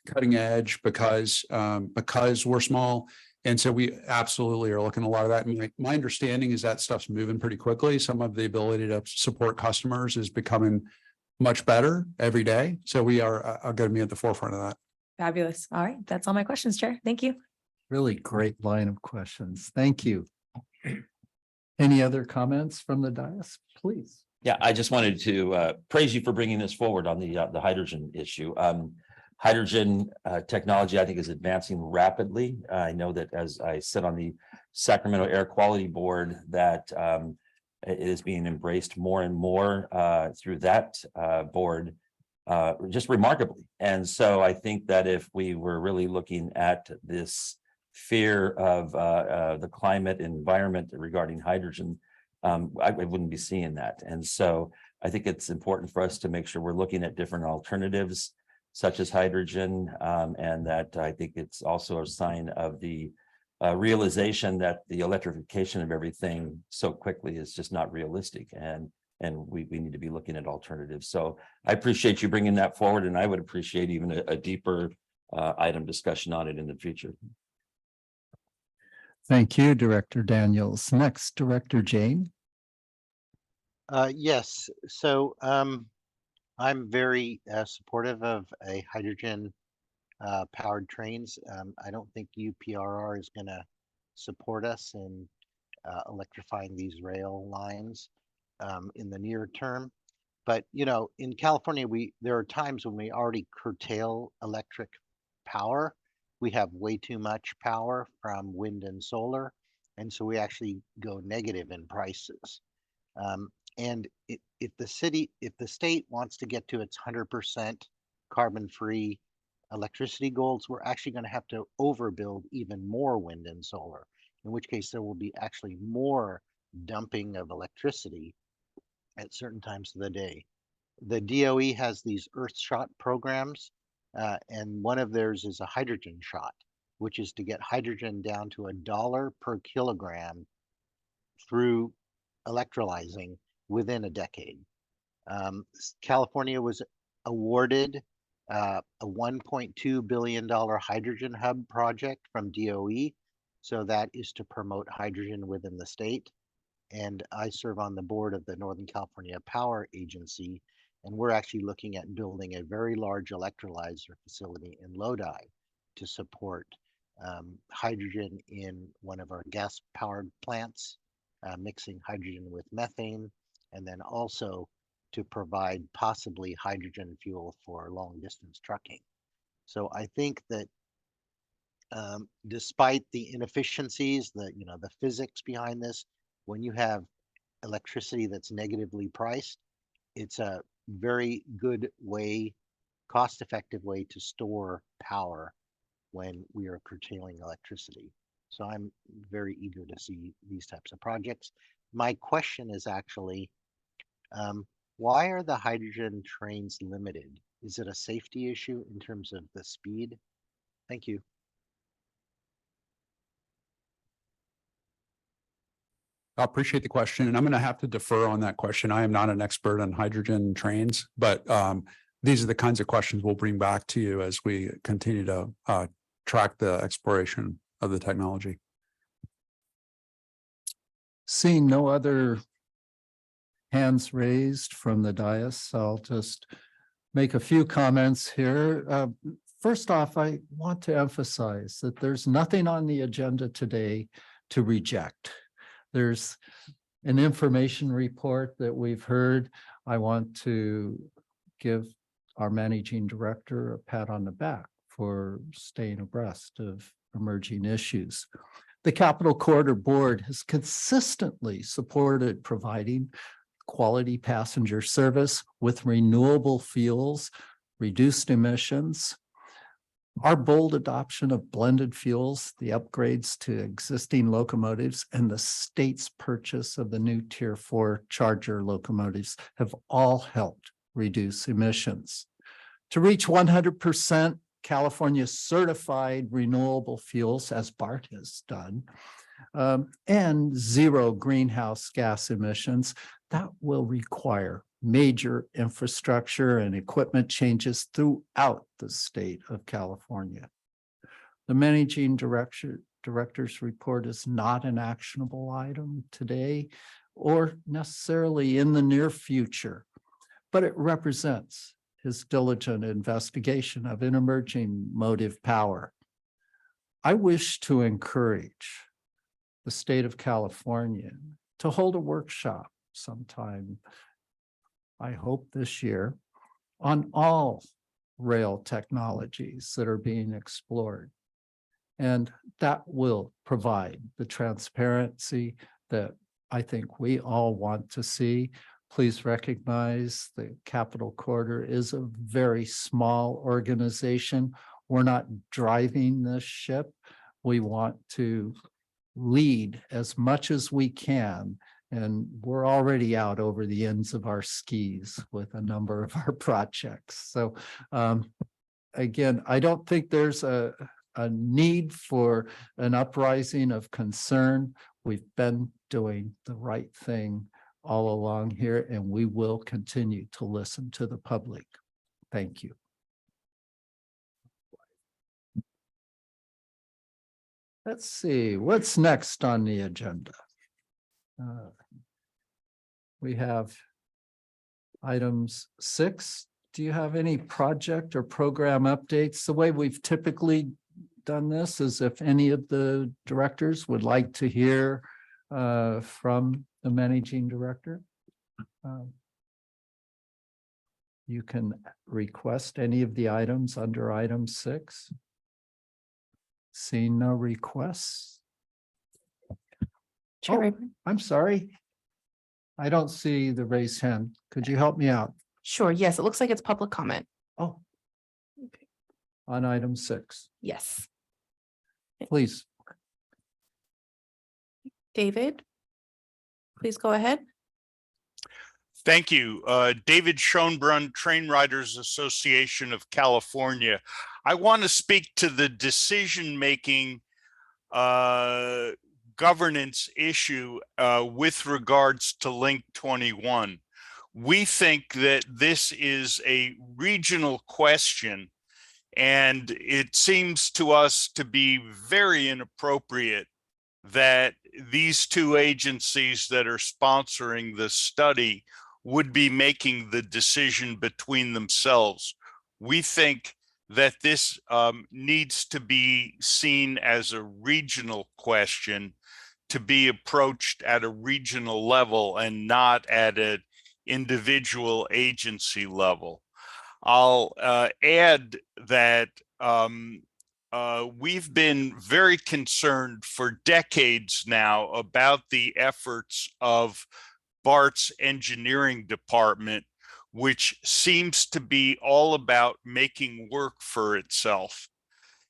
S9: cutting edge because we're small. And so we absolutely are looking at a lot of that. And my understanding is that stuff's moving pretty quickly. Some of the ability to support customers is becoming much better every day. So we are going to be at the forefront of that.
S18: Fabulous. All right. That's all my questions, Chair. Thank you.
S4: Really great line of questions. Thank you. Any other comments from the dais, please?
S16: Yeah, I just wanted to praise you for bringing this forward on the hydrogen issue. Hydrogen technology, I think, is advancing rapidly. I know that as I sit on the Sacramento Air Quality Board, that it is being embraced more and more through that board, just remarkably. And so I think that if we were really looking at this fear of the climate environment regarding hydrogen, I wouldn't be seeing that. And so I think it's important for us to make sure we're looking at different alternatives such as hydrogen, and that I think it's also a sign of the realization that the electrification of everything so quickly is just not realistic. And And we need to be looking at alternatives. So I appreciate you bringing that forward, and I would appreciate even a deeper item discussion on it in the future.
S4: Thank you, Director Daniels. Next, Director Jane.
S15: Yes, so I'm very supportive of a hydrogen powered trains. I don't think UPRR is going to support us in electrifying these rail lines in the near term. But you know, in California, there are times when we already curtail electric power. We have way too much power from wind and solar, and so we actually go negative in prices. And if the state wants to get to its 100% carbon-free electricity goals, we're actually going to have to overbuild even more wind and solar, in which case there will be actually more dumping of electricity at certain times of the day. The DOE has these Earthshot programs, and one of theirs is a hydrogen shot, which is to get hydrogen down to $1 per kilogram through electrolyzing within a decade. California was awarded a $1.2 billion hydrogen hub project from DOE. So that is to promote hydrogen within the state. And I serve on the board of the Northern California Power Agency, and we're actually looking at building a very large electrolyzer facility in Lodi to support hydrogen in one of our gas-powered plants, mixing hydrogen with methane, and then also to provide possibly hydrogen fuel for long-distance trucking. So I think that despite the inefficiencies, the physics behind this, when you have electricity that's negatively priced, it's a very good way, cost-effective way to store power when we are curtailing electricity. So I'm very eager to see these types of projects. My question is actually, why are the hydrogen trains limited? Is it a safety issue in terms of the speed? Thank you.
S9: I appreciate the question, and I'm going to have to defer on that question. I am not an expert on hydrogen trains, but these are the kinds of questions we'll bring back to you as we continue to track the exploration of the technology.
S4: Seeing no other hands raised from the dais, I'll just make a few comments here. First off, I want to emphasize that there's nothing on the agenda today to reject. There's an information report that we've heard. I want to give our managing director a pat on the back for staying abreast of emerging issues. The Capital Corridor Board has consistently supported providing quality passenger service with renewable fuels, reduced emissions. Our bold adoption of blended fuels, the upgrades to existing locomotives, and the state's purchase of the new Tier 4 Charger locomotives have all helped reduce emissions. To reach 100% California certified renewable fuels, as BART has done, and zero greenhouse gas emissions, that will require major infrastructure and equipment changes throughout the state of California. The managing director's report is not an actionable item today or necessarily in the near future, but it represents his diligent investigation of an emerging motive power. I wish to encourage the state of California to hold a workshop sometime, I hope this year, on all rail technologies that are being explored. And that will provide the transparency that I think we all want to see. Please recognize the Capital Corridor is a very small organization. We're not driving this ship. We want to lead as much as we can. And we're already out over the ends of our skis with a number of our projects. So again, I don't think there's a need for an uprising of concern. We've been doing the right thing all along here, and we will continue to listen to the public. Thank you. Let's see, what's next on the agenda? We have items 6. Do you have any project or program updates? The way we've typically done this is if any of the directors would like to hear from the managing director. You can request any of the items under item 6. Seeing no requests.
S1: Chair
S4: Oh,
S1: Rayburn?
S4: I'm sorry. I don't see the raised hand. Could you help me out?
S1: Sure, yes, it looks like it's public comment.
S4: Oh. On item 6,
S1: Yes.
S4: please.
S1: David? Please go ahead.
S20: Thank you. David Schoenbrunn, Train Riders Association of California. I want to speak to the decision-making governance issue with regards to Link 21. We think that this is a regional question, and it seems to us to be very inappropriate that these two agencies that are sponsoring the study would be making the decision between themselves. We think that this needs to be seen as a regional question, to be approached at a regional level and not at an individual agency level. I'll add that we've been very concerned for decades now about the efforts of BART's engineering department, which seems to be all about making work for itself.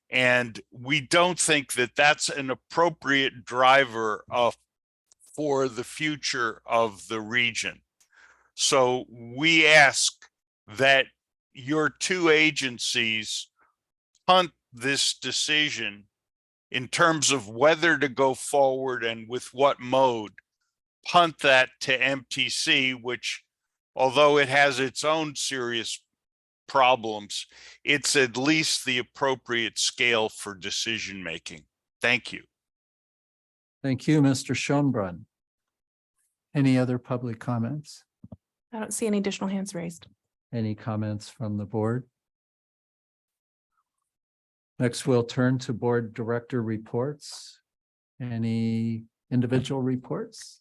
S20: And we don't think that that's an appropriate driver for the future of the region. So we ask that your two agencies punt this decision in terms of whether to go forward and with what mode, punt that to MTC, which, although it has its own serious problems, it's at least the appropriate scale for decision making. Thank you.
S4: Thank you, Mr. Schoenbrunn. Any other public comments?
S1: I don't see any additional hands raised.
S4: Any comments from the board? Next, we'll turn to board director reports. Any individual reports?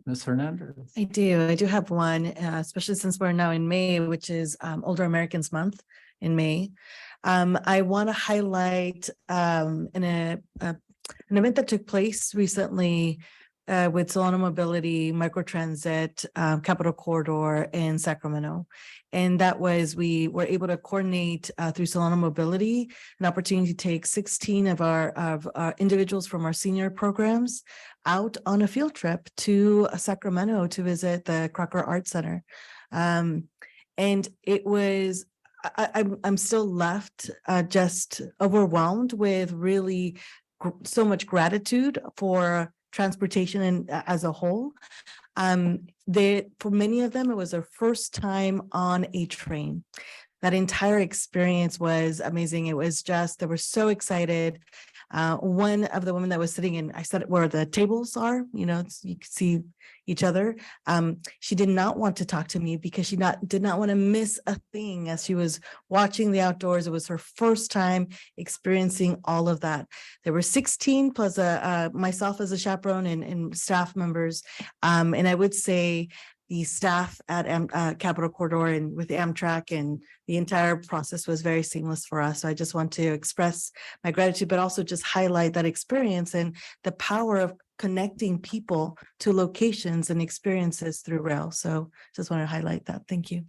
S4: Ms. Hernandez?
S10: I do have one, especially since we're now in May, which is Older Americans Month in May. I want to highlight an event that took place recently with Solano Mobility, Microtransit, Capital Corridor in Sacramento. And that was, we were able to coordinate through Solano Mobility, an opportunity to take 16 of our individuals from our senior programs out on a field trip to Sacramento to visit the Crocker Art Center. And it was, I'm still left just overwhelmed with really so much gratitude for transportation and as a whole. For many of them, it was their first time on a train. That entire experience was amazing. It was just, they were so excited. One of the women that was sitting in, I said where the tables are, you know, you can see each other. She did not want to talk to me because she did not want to miss a thing as she was watching the outdoors. It was her first time experiencing all of that. There were 16 plus myself as a chaperone and staff members. And I would say the staff at Capital Corridor and with Amtrak and the entire process was very seamless for us. So I just want to express my gratitude, but also just highlight that experience and the power of connecting people to locations and experiences through rail. So just want to highlight that. Thank you.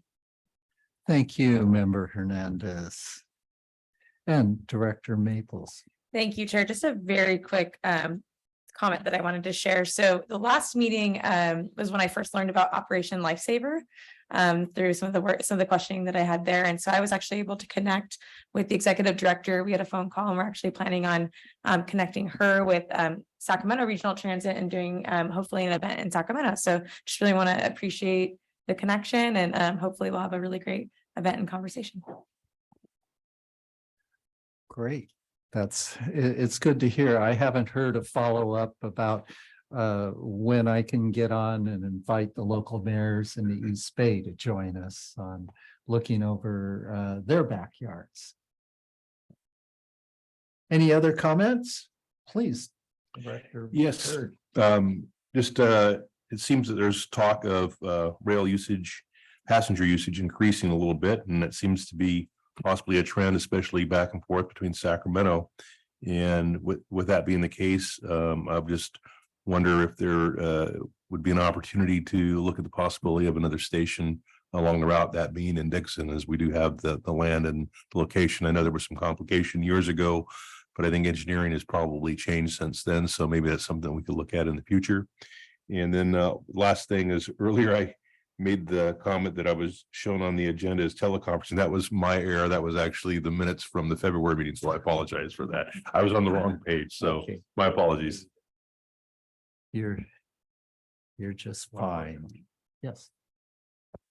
S4: Thank you, Member Hernandez. And Director Maples.
S18: Thank you, Chair. Just a very quick comment that I wanted to share. So the last meeting was when I first learned about Operation Lifesaver through some of the work, some of the questioning that I had there. And so I was actually able to connect with the executive director. We had a phone call and we're actually planning on connecting her with Sacramento Regional Transit and doing hopefully an event in Sacramento. So just really want to appreciate the connection, and hopefully we'll have a really great event and conversation.
S4: Great. It's good to hear. I haven't heard a follow-up about when I can get on and invite the local mayors in the East Bay to join us on looking over their backyards. Any other comments? Please. Director
S7: Yes,
S4: Byrd.
S7: just it seems that there's talk of rail usage, passenger usage increasing a little bit, and it seems to be possibly a trend, especially back and forth between Sacramento. And with that being the case, I just wonder if there would be an opportunity to look at the possibility of another station along the route, that being in Dixon, as we do have the land and the location. I know there was some complication years ago, but I think engineering has probably changed since then. So maybe that's something we could look at in the future. And then last thing is, earlier I made the comment that I was shown on the agenda as teleconferencing. That was my error. That was actually the minutes from the February meeting. So I apologize for that. I was on the wrong page. So
S4: Okay.
S7: my apologies.
S4: You're just fine. Yes.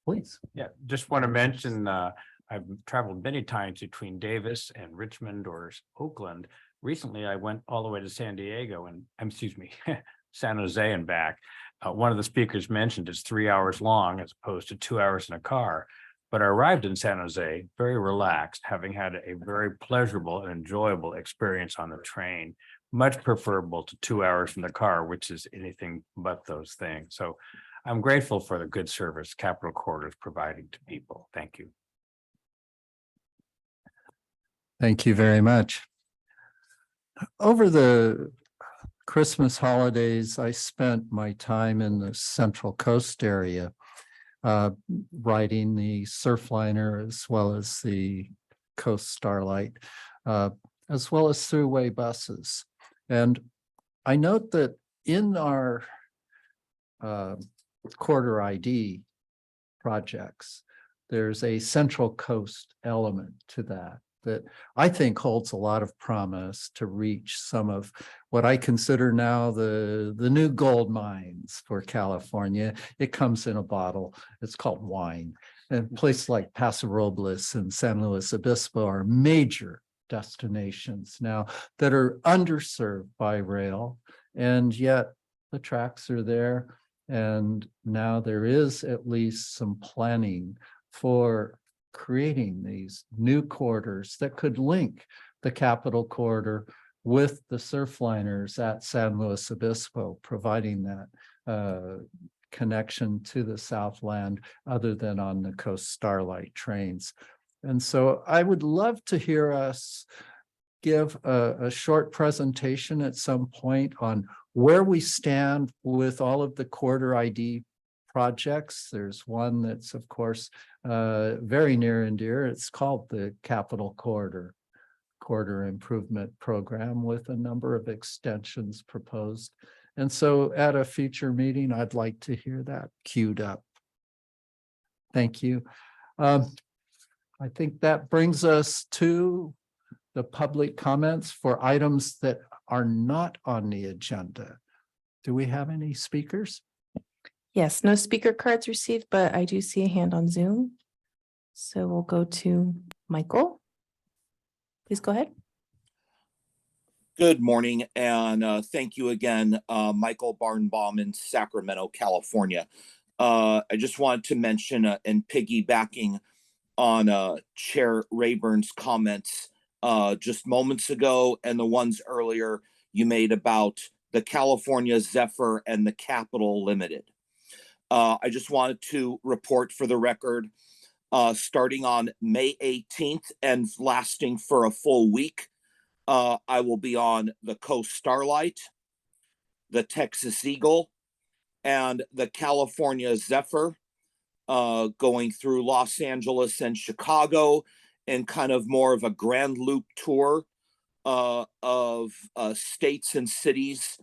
S4: Please.
S17: Yeah, just want to mention, I've traveled many times between Davis and Richmond or Oakland. Recently, I went all the way to San Diego and, excuse me, San Jose and back. One of the speakers mentioned it's 3 hours long as opposed to 2 hours in a car. But I arrived in San Jose very relaxed, having had a very pleasurable and enjoyable experience on the train, much preferable to 2 hours in the car, which is anything but those things. So I'm grateful for the good service Capitol Corridor is providing to people. Thank you.
S4: Thank you very much. Over the Christmas holidays, I spent my time in the Central Coast area, riding the Surfliner as well as the Coast Starlight, as well as throughway buses. And I note that in our Corridor ID projects, there's a Central Coast element to that I think holds a lot of promise to reach some of what I consider now the new gold mines for California. It comes in a bottle. It's called wine. And places like Paso Robles and San Luis Obispo are major destinations now that are underserved by rail, and yet the tracks are there. And now there is at least some planning for creating these new corridors that could link the Capitol Corridor with the Surfliners at San Luis Obispo, providing that connection to the Southland other than on the Coast Starlight trains. And so I would love to hear us give a short presentation at some point on where we stand with all of the Corridor ID projects. There's one that's, of course, very near and dear. It's called the Capitol Corridor Improvement Program, with a number of extensions proposed. And so at a future meeting, I'd like to hear that queued up. Thank you. I think that brings us to the public comments for items that are not on the agenda. Do we have any speakers?
S1: Yes, no speaker cards received, but I do see a hand on Zoom. So we'll go to Michael. Please go ahead.
S6: Good morning, and thank you again, Michael Barnbaum in Sacramento, California. I just wanted to mention and piggybacking on Chair Rayburn's comments just moments ago, and the ones earlier you made about the California Zephyr and the Capitol Limited. I just wanted to report for the record, starting on May 18th and lasting for a full week, I will be on the Coast Starlight, the Texas Eagle, and the California Zephyr, going through Los Angeles and Chicago in kind of more of a grand loop tour of states and cities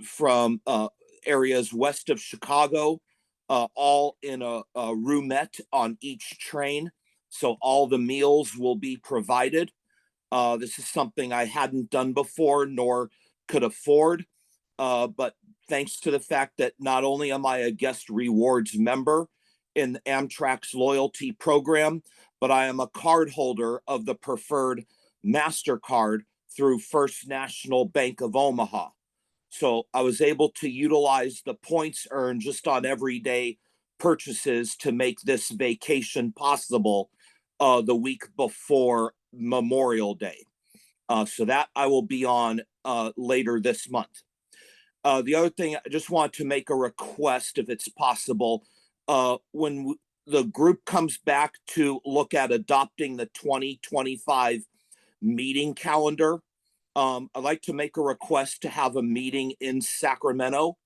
S6: from areas west of Chicago, all in a roomette on each train. So all the meals will be provided. This is something I hadn't done before, nor could afford. But thanks to the fact that not only am I a guest rewards member in Amtrak's loyalty program, but I am a card holder of the preferred MasterCard through First National Bank of Omaha. So I was able to utilize the points earned just on everyday purchases to make this vacation possible the week before Memorial Day. So that I will be on later this month. The other thing, I just want to make a request if it's possible. When the group comes back to look at adopting the 2025 meeting calendar, I'd like to make a request to have a meeting in Sacramento.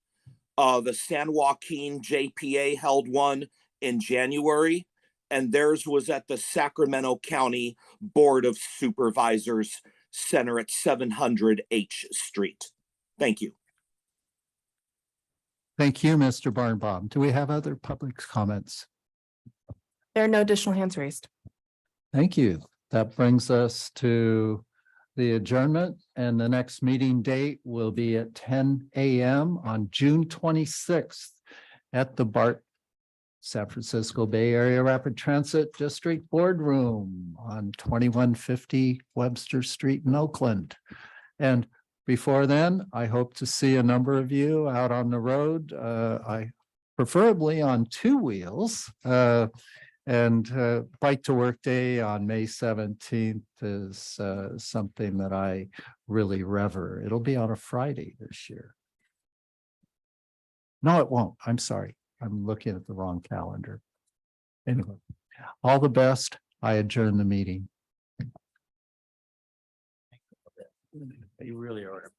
S6: The San Joaquin JPA held one in January, and theirs was at the Sacramento County Board of Supervisors Center at 700 H Street. Thank you.
S4: Thank you, Mr. Barnbaum. Do we have other public comments?
S1: There are no additional hands raised.
S4: Thank you. That brings us to the adjournment, and the next meeting date will be at 10 a.m. on June 26th at the BART San Francisco Bay Area Rapid Transit District Boardroom on 2150 Webster Street in Oakland. And before then, I hope to see a number of you out on the road. I preferably on two wheels. And Bike to Work Day on May 17th is something that I really rever. It'll be on a Friday this year. No, it won't. I'm sorry. I'm looking at the wrong calendar. Anyway, all the best. I adjourn the meeting.
S14: You really are.